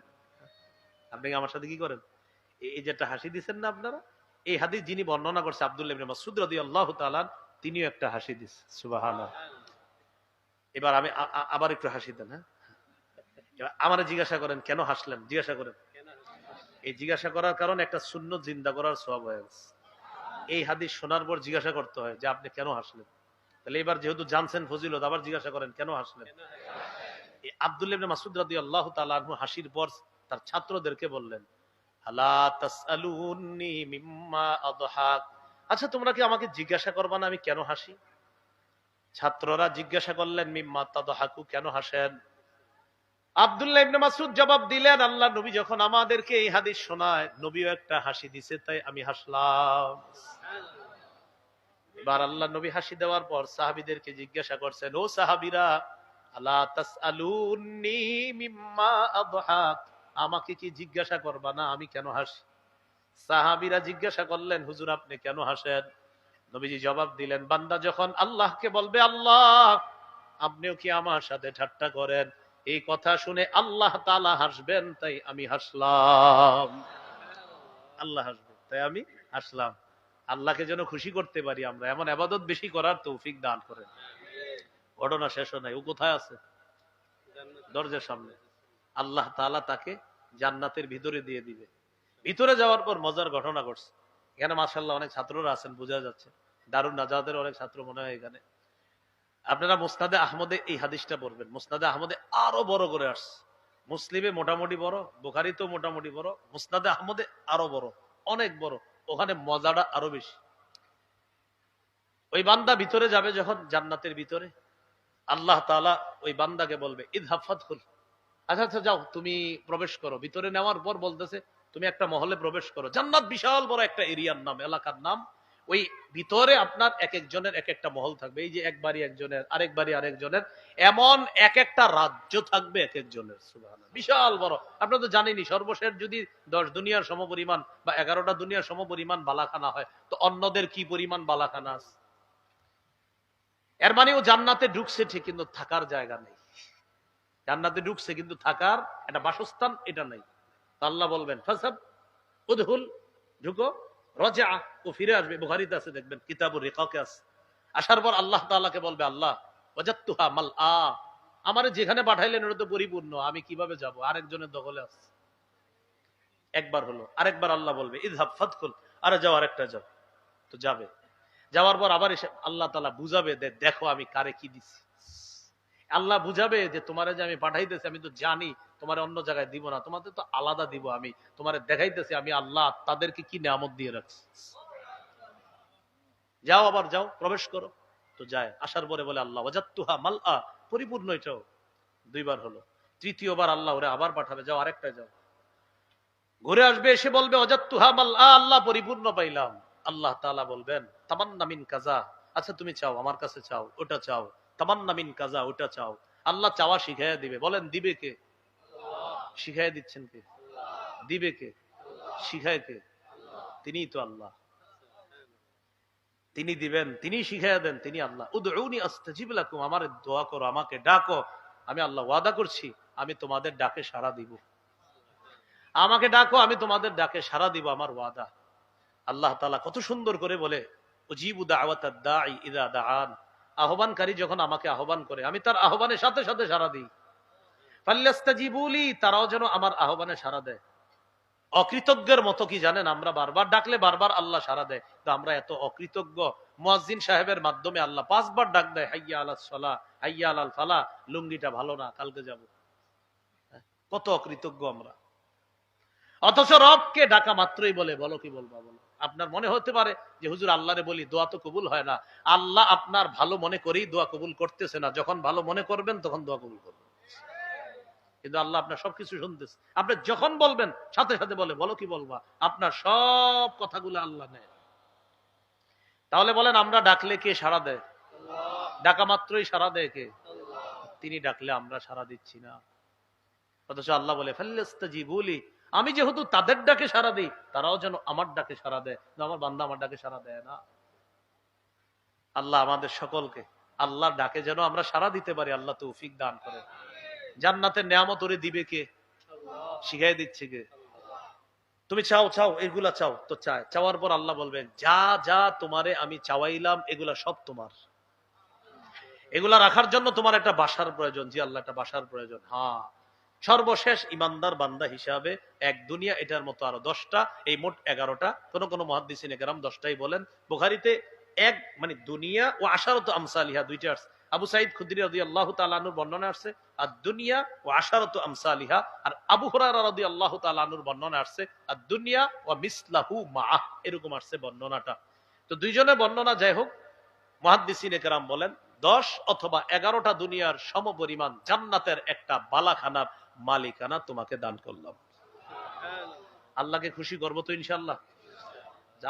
আপনি কি আমার সাথে কি করেন? এই যেটা হাসি দিচ্ছেন না আপনারা, এই হাদিস যিনি বর্ণনা করছে আব্দুল্লাহ ইবনে মাসউদ রাদিয়াল্লাহু তাআলা, তিনিও একটা হাসি দিচ্ছে। সুবহানাল্লাহ। এবার আমি আবার একটু হাসি দেন, হ্যাঁ আমারে জিজ্ঞাসা করেন কেন হাসলেন, জিজ্ঞাসা করেন। এই জিজ্ঞাসা করার কারণে একটা সুন্নত জিন্দা করার সওয়াব হয়ে গেছে। এই হাদিস শোনার পর জিজ্ঞাসা করতে হয় যে আপনি কেন হাসলেন। তাহলে এবার যেহেতু জানছেন ফজিলত, আবার জিজ্ঞাসা করেন কেন হাসলেন। আব্দুল্লাহ ইবনে মাসউদ রাদিয়াল্লাহু তাআলা আনহু হাসির পর তার ছাত্রদেরকে বললেন আলা তাসআলুনি মিম্মা আদহাক, আচ্ছা তোমরা কি আমাকে জিজ্ঞাসা করবা না আমি কেন হাসি? ছাত্ররা জিজ্ঞাসা করলেন মিম্মা তাদহাকু, কেন হাসেন? আব্দুল্লাহ ইবনে মাসউদ জবাব দিলেন আল্লাহ নবী যখন আমাদেরকে এই হাদিস শোনায়, নবীও একটা হাসি দিছে, তাই আমি হাসলাম। এবার আল্লাহ নবী হাসি দেওয়ার পর সাহাবীদেরকে জিজ্ঞাসা করছেন, ও সাহাবীরা আলা তাসআলুনি মিম্মা আদহাক, আমাকে কি জিজ্ঞাসা করবা না আমি কেন হাসি? সাহাবীরা জিজ্ঞাসা করলেন হুজুর আপনি কেন হাসেন? নবীজি জবাব দিলেন বান্দা যখন আল্লাহকে বলবে আল্লাহ আপনিও কি আমার সাথে ঠাট্টা করেন, এই কথা শুনে আল্লাহ তাআলা হাসবেন, তাই আমি হাসলাম। আল্লাহ হাসবেন তাই আমি হাসলাম। আল্লাহকে যেন খুশি করতে পারি আমরা, এমন ইবাদত বেশি করার তৌফিক দান করেন। ঘটনা শেষ হয় নাই, ও কোথায় আছে? দরজার সামনে। আল্লাহ তাআলা তাকে জান্নাতের ভিতরে দিয়ে দিবে। ভিতরে যাওয়ার পর মজার ঘটনা ঘটছে। এখানে মাশাআল্লাহ অনেক ছাত্ররা আছেন, বোঝা যাচ্ছে দারুন নাজাতের অনেক ছাত্র মনে হয় এখানে। আপনারা মুসনাদে আহমদে এই হাদিসটা পড়বেন, মুসনাদে আহমদে আরো বড় করে আসছে। মুসলিমে মোটামুটি বড়, বুখারীতেও মোটামুটি বড়, মুসনাদে আহমদে আরো বড়, অনেক বড়, ওখানে মজাটা আরো বেশি। ওই বান্দা ভিতরে যাবে যখন জান্নাতের ভিতরে, আল্লাহ তাআলা ওই বান্দাকে বলবে ইযহাব ফাদখুল, আচ্ছা আচ্ছা যাও তুমি প্রবেশ করো। ভিতরে নেওয়ার পর বলতেছে তুমি একটা মহলে প্রবেশ করো। জান্নাত বিশাল বড় একটা এরিয়ার নাম, এলাকার নাম। ওই ভিতরে আপনার এক একজনের এক একটা মহল থাকবে। এই যে একবারই একজনের, আরেকবারই আরেকজনের, এমন এক একটা রাজ্য থাকবে এক একজনের। সুবহানাল্লাহ, বিশাল বড়। আপনারা তো জানেনই, সর্বশেষ যদি 10 দুনিয়ার সমপরিমাণ বা 11টা দুনিয়ার সমপরিমাণ বালাখানা হয়, তো অন্যদের কি পরিমাণ বালাখানা আছে। এর মানে ও জান্নাতে ঢুকছে ঠিক, কিন্তু থাকার জায়গা নেই। জান্নাতে ঢুকছে কিন্তু থাকার একটা বাসস্থান এটা নেই। আল্লাহ বলবেন ফাসাব উদহুল, ঢুকো, রজা, ও ফিরে আসবে। বুখারীতে আছে, দেখবেন কিতাবুর রিকাকে আছে। আসার পর আল্লাহ তাআলাকে বলবে, আল্লাহ ওয়াজাদতুহা মালআ, আমারে যেখানে পাঠাইলেন ওটা তো পরিপূর্ণ, আমি কিভাবে যাব, আরেকজনের দখলে আছে। একবার হলো, আরেকবার আল্লাহ বলবে ইযহাব ফাদখুল, আরে যাও, আরেকটা যাও। তো যাবে, যাওয়ার পর আবার এসে আল্লাহ তাআলা বুঝাবে, দেখো আমি কারে কি দিছি। আল্লাহ বুঝাবে যে তোমারে যে আমি পাঠাইতেছি, আমি তো জানি তোমার অন্য জায়গায় দিব না, তোমাদের তো আলাদা দিব। আমি তোমারে দেখাইতেছি আমি আল্লাহ তাদেরকে কি নিয়ামত দিয়ে রাখছি। যাও, আবার যাও, প্রবেশ করো। তো যায়, আসার পরে বলে আল্লাহ ওয়াজাদতুহা মালআ, পরিপূর্ণ। এটাও দুইবার হলো। তৃতীয়বার আল্লাহ ওরে আবার পাঠাবে, যাও, আরেকটা যাও। ঘুরে আসবে, এসে বলবে ওয়াজাদতুহা মালআ, আল্লাহ পরিপূর্ণ পাইলাম। আল্লাহ তাআলা বলবেন তামান্না মিন কাজা, আচ্ছা তুমি চাও, আমার কাছে চাও, ওটা চাও। তামান্না মিন কাজা, ওটা চাও। আল্লাহ চাওয়া শিখাইয়া দিবে। বলেন দিবে কে? শিখাইয়া দিচ্ছেন কে? দিবে কে? শিখায় কে? তিনিই তো আল্লাহ। তিনি দিবেন, তিনি শিখাইয়া দেন, তিনি আল্লাহ। উদউনি আস্তাজিব লাকুম, আমার দোয়া করো, আমাকে ডাকো, আমি আল্লাহ ওয়াদা করছি আমি তোমাদের ডাকে সাড়া দিব। আমাকে ডাকো, আমি তোমাদের ডাকে সাড়া দিব, আমার ওয়াদা। আল্লাহ তাআলা কত সুন্দর করে বলে উজিবু দাওয়াতাদ দাঈ ইযা দাআন, আহ্বানকারী যখন আমাকে আহ্বান করে, আমি তার আহ্বানের সাথে সাথে সাড়া দিই। ফাল্যাস্তাজিবুলি, তারাও যেন আমার আহ্বানে সাড়া দেয়। অকৃতজ্ঞের মতো কি জানেন, আমরা বারবার ডাকলে বারবার আল্লাহ সাড়া দেয়, তো আমরা এত অকৃতজ্ঞ। মুয়াজ্জিন সাহেবের মাধ্যমে আল্লাহ 5 বার ডাক দেয়, হাইয়া আলাস সালাহ, হাইয়া আলাল ফালাহ, লুঙ্গিটা ভালো না, কালকে যাব। কত অকৃতজ্ঞ আমরা। অথচ রবকে ডাকা মাত্রই বলে বলো কি বলবা বলো। আপনার মনে হতে পারে যে হুজুর আল্লাহরে বলি দোয়া তো কবুল হয় না। আল্লাহ আপনার ভালো মনে করেই দোয়া কবুল করতেছে না, যখন ভালো মনে করবেন তখন দোয়া কবুল করবেন। কিন্তু আল্লাহ আপনার সবকিছু শুনতেছে। আপনি যখন বলবেন সাথে সাথে বলে বলো কি বলবা, আপনার সব কথাগুলো আল্লাহ নেয়। তাহলে বলেন আমরা ডাকলে কে সাড়া দেয়? ডাকা মাত্রই সাড়া দেয় কে? তিনি ডাকলে আমরা সাড়া দিচ্ছি না। অথচ আল্লাহ বলে ফাল্যাস্তাজিবুলি, আমি যেহেতু তাদের ডাকে সাড়া দিই, তারাও যেন আমার ডাকে সাড়া দেয়। আমার বান্দা আমার ডাকে সাড়া দেয় না। আল্লাহ আমাদের সকলকে আল্লাহর ডাকে যেন আমরা সাড়া দিতে পারি, আল্লাহ তৌফিক দান করে। জান্নাতের নিয়ামত ওরে দিবে কে? শিখাই দিচ্ছে কে? তুমি চাও, চাও, এগুলা চাও, তো চায়। চাওয়ার পর আল্লাহ বলবেন যা যা তোমারে আমি চাওয়াইলাম এগুলা সব তোমার। এগুলা রাখার জন্য তোমার একটা বাসার প্রয়োজন। জি আল্লাহ, একটা বাসার প্রয়োজন। হ্যাঁ, সর্বশেষ ইমানদার বান্দা হিসাবে এক দুনিয়া, এটার মতো আরো 10টা, এই মোট 11টা। কোন কোন মুহাদ্দিসিন কেরাম 10টাই বলেন। বুখারীতে এক মানে দুনিয়া ও আশারাতু আমসালিহা দুইটা আছে। আবু সাঈদ খুদরি রাদিয়াল্লাহু তাআলা আনহুর বর্ণনা আছে আর দুনিয়া ও আশারাতু আমসালিহা, আর আবু হুরায়রা রাদিয়াল্লাহু তাআলা আনহুর বর্ণনা আছে আর দুনিয়া ওয়া মিসলাহু মাআহ, এরকম আছে বর্ণনাটা। তো দুইজনের বর্ণনা যাই হোক, মুহাদ্দিসিন কেরাম বলেন 10 অথবা 11টা দুনিয়ার সমপরিমাণ জান্নাতের একটা বালাখানার মালিকানা তোমাকে দান করলাম। আল্লাহকে খুশি করবো তো ইনশাআল্লাহ।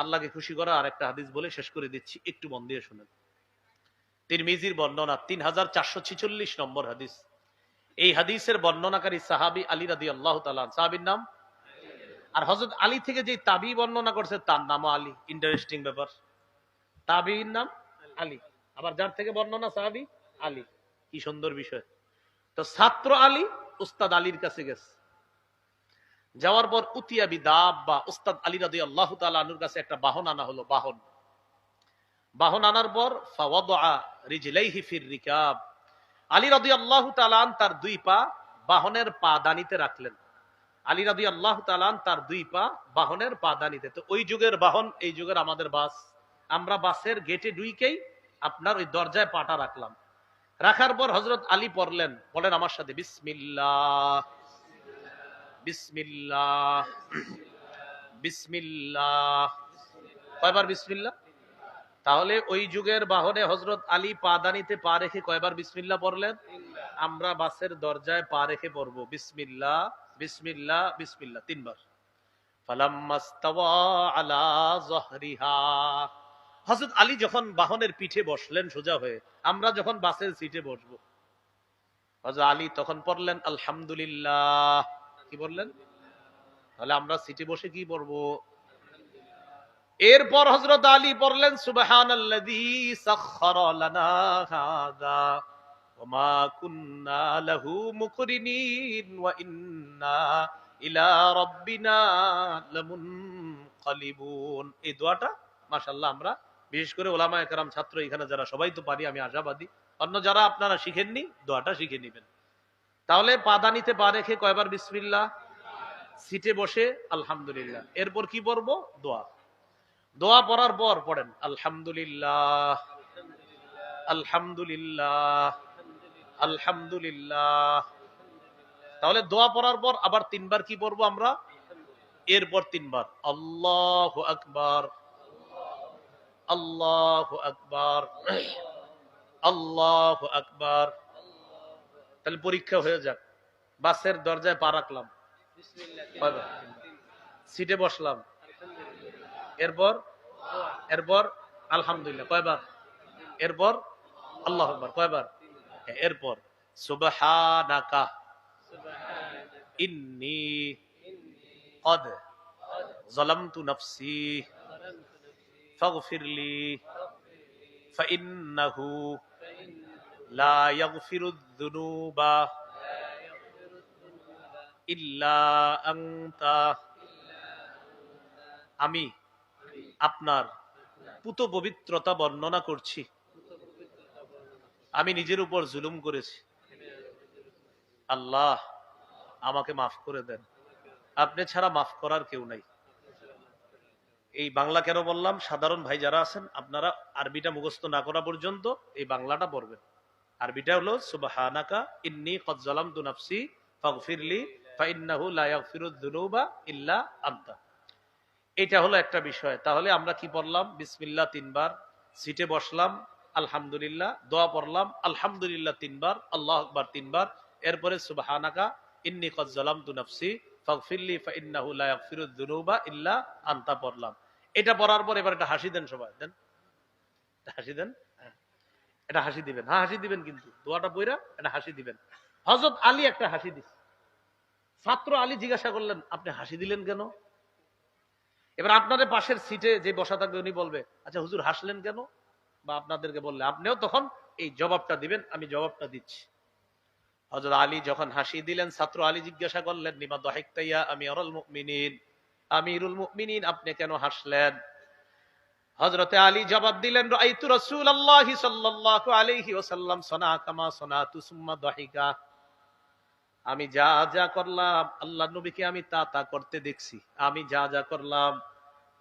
আল্লাহকে খুশি করা আর একটা হাদিস বলে শেষ করে দিচ্ছি, একটু মন দিয়ে শুনেন। তিরমিজির বর্ণনা 3446 নম্বর হাদিস। এই হাদিসের বর্ণনাকারী সাহাবী আলী রাদিয়াল্লাহু তাআলা, সাহাবীর নাম। আর হযরত আলী থেকে যে তাবী বর্ণনা করছে তার নামও আলী। ইন্টারেস্টিং ব্যাপার, তাবীর নাম আলী, আবার যার থেকে বর্ণনা সাহাবী আলী। কি সুন্দর বিষয়। তো ছাত্র আলী উস্তাদ আলীর কাছে গেছে। যাওয়ার পর উতিয়া বিদাব্বা, উস্তাদ আলী রাদিয়াল্লাহু তাআলা আনহুর কাছে একটা বাহন আনা হলো। বাহন আনার পর ফাওয়াদা রিজলাইহি ফির রিকাব, আলী রাদিয়াল্লাহু তাআলা তার দুই পা বাহনের পা দানিতে রাখলেন। আলী রাদিয়াল্লাহু তাআলা তার দুই পা বাহনের পা দানিতে। তো ওই যুগের বাহন, এই যুগের আমাদের বাস। আমরা বাসের গেটে ঢুকেই আপনার ওই দরজায় পাটা রাখলাম। রাখার পর হযরত আলী পড়লেন, বলেন আমার সাথে, বিসমিল্লাহ বিসমিল্লাহ বিসমিল্লাহ। কয়বার বিসমিল্লাহ? তাহলে ওই যুগের বাহনে হযরত আলী পা দানিতে পা রেখে কয়বার বিসমিল্লাহ পড়লেন? আমরা বাসের দরজায় পা রেখে পড়বো বিসমিল্লাহ বিসমিল্লাহ বিসমিল্লাহ 3 বার। ফালাম্মাস্তাওয়া আলা যহরিহা, হযরত আলী যখন বাহনের পিঠে বসলেন সোজা হয়ে, আমরা যখন বাসের সিটে বসবো, হযরত আলী তখন পড়লেন আলহামদুলিল্লাহ। কি বললেন? তাহলে আমরা সিটে বসে কি পড়বো? এরপর হযরত আলী পড়লেন সুবহানাল্লাযী সাখখারা লানা হাযা ওয়া মা কুন্না লাহু মুকরিনিন ওয়া ইন্না ইলা রাব্বিনা লামুনকালিবুন। এই দোয়াটা মাশাআল্লাহ আমরা বিশেষ করে উলামায়ে কেরাম ছাত্র এখানে যারা সবাই তো পারি, আমি আশাবাদী অন্য যারা আপনারা শিখেননি দোয়াটা শিখে নেবেন। তাহলে পাদানিতে পা রেখে কয়বার বিসমিল্লাহ, সিটে বসে আলহামদুলিল্লাহ, এরপর কি পড়বো? দোয়া। দোয়া পড়ার পর পড়েন আলহামদুলিল্লাহ আলহামদুলিল্লাহ আলহামদুলিল্লাহ। তাহলে দোয়া পড়ার পর আবার তিনবার কি পড়বো আমরা? এরপর তিনবার আল্লাহু আকবার আল্লাহু আকবার আল্লাহু আকবার। তাহলে পরীক্ষা হয়ে যাক। বাসের দরজায় পা রাখলাম, সিটে বসলাম, এরপর এরপর আলহামদুলিল্লাহ কয়বার? এরপর আল্লাহু আকবার কয়বার? এরপর সুবহানাকা ইন্নী ক্বাদ যালামতু নাফসি ফাগফিরলি ফাইন্নাহু লা ইয়াগফিরুয যুনুবা ইল্লা আনতা। আমি আপনার পুত পবিত্রতা বর্ণনা করছি। আমি নিজের উপর জুলুম করেছি, আল্লাহ আমাকে মাফ করে দেন। আপনি ছাড়া মাফ করার কেউ নাই। এই বাংলা কেন বললাম? সাধারণ ভাই যারা আছেন আপনারা আরবিটা মুখস্থ না করা পর্যন্ত এই বাংলাটা পড়বেন। আরবিটা হলো সুবহানাকা ইন্নী ক্বাদ যালামতু নাফসি ফাগফিরলি ফাইন্নাহু লা ইয়াগফিরুয যুনুবা ইল্লা আনতা। এটা হলো একটা বিষয়। তাহলে আমরা কি পড়লাম? বিসমিল্লাহ তিনবার, সিটে বসলাম আলহামদুলিল্লাহ, দোয়া পড়লাম আলহামদুলিল্লাহ তিনবার, আল্লাহু আকবার তিনবার, এরপরে সুবহানাকা ইন্নী ক্বাদ যালামতু নাফসি ফাগফিরলি ফাইন্নাহু লা ইয়াগফিরুয যুনুবা ইল্লা আনতা পড়লাম। এটা পড়ার পর এবার একটা হাসি দেন, সবাই দেন, হাসি দেন, এটা হাসি দিবেন। হ্যাঁ হাসি দিবেন, কিন্তু দোয়াটা পড়া এটা হাসি দিবেন। হযরত আলী একটা হাসি দিছে। ছাত্র আলী জিজ্ঞাসা করলেন আপনি হাসি দিলেন কেন? এবার আপনাদের পাশের সিটে যে বসা থাকবে উনি বলবে আচ্ছা হুজুর হাসলেন কেন? বা আপনাদেরকে বললে আপনিও তখন এই জবাবটা দিবেন, আমি জবাবটা দিচ্ছি। হযরত আলী যখন হাসি দিলেন, ছাত্র আলী জিজ্ঞাসা করলেন লিমা দাহিকতা ইয়া আমিরুল মুমিনিন, আমিরুল মুমিনিন আপনি কেন হাসলেন? হযরতে আলী জবাব দিলেন রাআইতু রাসূলুল্লাহি সাল্লাল্লাহু আলাইহি ওয়াসাল্লাম সানা কামা সানাতু সুম্মা দাহিকা। আমি যা যা করলাম আল্লাহর নবীকে আমি তা তা করতে দেখছি। আমি যা যা করলাম,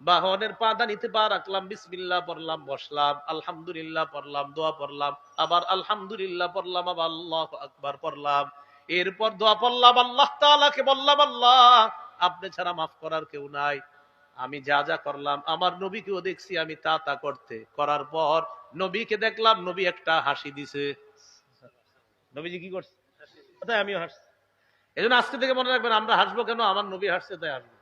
বাহনের পাদানিতে পা রাখলাম, বিসমিল্লাহ পড়লাম, বসলাম, আলহামদুলিল্লাহ পড়লাম, দোয়া পড়লাম, আবার আলহামদুলিল্লাহ পড়লাম, আবার আল্লাহু আকবার পড়লাম, এরপর দোয়া পড়লাম, আল্লাহ তাআলাকে বললাম আল্লাহ আপনি ছাড়া মাফ করার কেউ নাই। আমি যা যা করলাম আমার নবীকেও দেখছি আমি তা তা করতে। করার পর নবীকে দেখলাম, নবী একটা হাসি দিছে। নবীজি কি করছে? তাই আমিও হাসছি। এই জন্য আজকে থেকে মনে রাখবেন আমরা হাসবো কেন? আমার নবী হাসছে তাই হাসবো।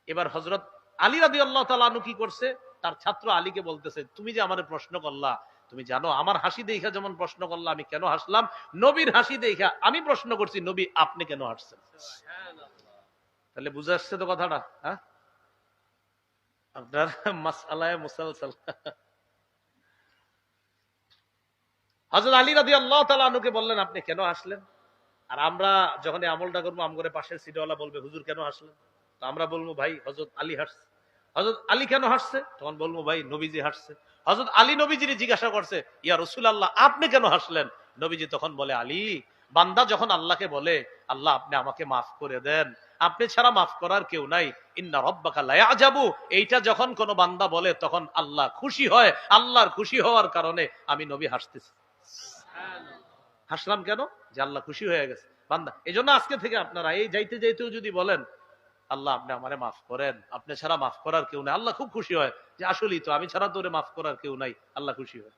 এবার হযরত আলী রাদিয়াল্লাহু তাআলা আনহু কি করছে? তার ছাত্র আলীকে বলতেছে তুমি যে আমারে প্রশ্ন করলা, তুমি জানো আমার হাসি দেখা যেমন প্রশ্ন করলা আমি কেন হাসলাম, নবীর হাসি দেখা আমি প্রশ্ন করছি নবী আপনি কেন হাসছেন? তাহলে বুঝে আসছে তো কথাটা? হ্যাঁ, আপনার মাসআলায়ে মুসালসাল। হযরত আলী রাদিয়াল্লাহু তাআলা আনহুকে বললেন আপনি কেন হাসলেন? আর আমরা যখন এই আমলটা করবো আমগরে পাশের সিটওয়ালা বলবে হুজুর কেন হাসলেন? তো আমরা বলবো ভাই হযরত আলী হাসছে। হযরত আলী কেন হাসছে? তখন বলবো ভাই নবীজি হাসছে। হযরত আলী নবীজির জিজ্ঞাসা করছে ইয়া রাসূলুল্লাহ আপনি কেন হাসলেন? নবীজি তখন বলে আলী বান্দা যখন আল্লাহকে বলে আল্লাহ আপনি আমাকে মাফ করে দেন, আপনি ছাড়া মাফ করার কেউ নাই, ইন্না রাব্বাকা লা ইয়াজাবু, এইটা যখন কোন বান্দা বলে তখন আল্লাহ খুশি হয়। আল্লাহর খুশি হওয়ার কারণে আমি নবী হাসতেছি। হাসলাম কেন? যে আল্লাহ খুশি হয়ে গেছে বান্দা। এই জন্য আজকে থেকে আপনারা এই যাইতে যাইতেও যদি বলেন আল্লাহ আপনি আমারে মাফ করেন, আপনি ছাড়া মাফ করার কেউ নাই, আল্লাহ খুব খুশি হয় যে আসলেই তো আমি ছাড়া তোরে মাফ করার কেউ নাই। আল্লাহ খুশি হয়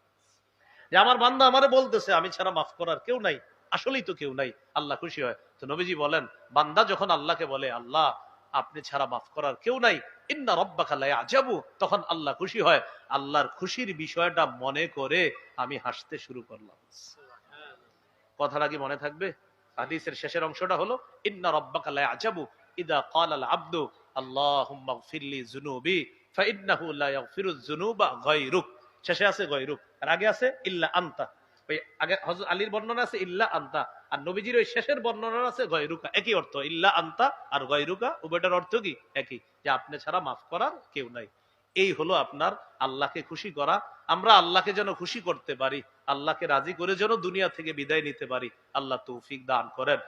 যে আমার বান্দা আমারে বলতেছে আমি ছাড়া মাফ করার কেউ নাই, আসলেই তো কেউ নাই, আল্লাহ খুশি হয়। তো নবীজি বলেন বান্দা যখন আল্লাহকে বলে আল্লাহ আপনি ছাড়া মাফ করার কেউ নাই। ইন্না রাব্বাকা লা ইয়াজাবু, তখন আল্লাহ খুশি হয়। আল্লাহর খুশির বিষয়টা মনে করে আমি হাসতে শুরু করলাম। কথাটা কি মনে থাকবে? হাদিসের শেষের অংশটা হলো ইন্না রাব্বাকা লা ইয়াজাবু ইদা ক্বালা আল আবদু আল্লাহুম্মা গফিরলি যুনুবি ফাইন্নাহু লা ইয়াগফিরুয যুনুবা গায়রুক। শেষে আছে গায়রুক, আর আগে আছে ইল্লা আনতা। ওই আগে হযরত আলীর বর্ণনা আছে ইল্লা আনতা, আর নবীজির ওই শেষের বর্ণনা আছে গায়রুকা। একই অর্থ, ইল্লা আনতা আর গায়রুকা উভয়টার অর্থ কি? একই, যে আপনি ছাড়া মাফ করার কেউ নাই। এই হলো আপনার আল্লাহকে খুশি করা। আমরা আল্লাহকে যেন খুশি করতে পারি, আল্লাহকে রাজি করে যেন দুনিয়া থেকে বিদায় নিতে পারি। আল্লাহ তৌফিক দান করেন।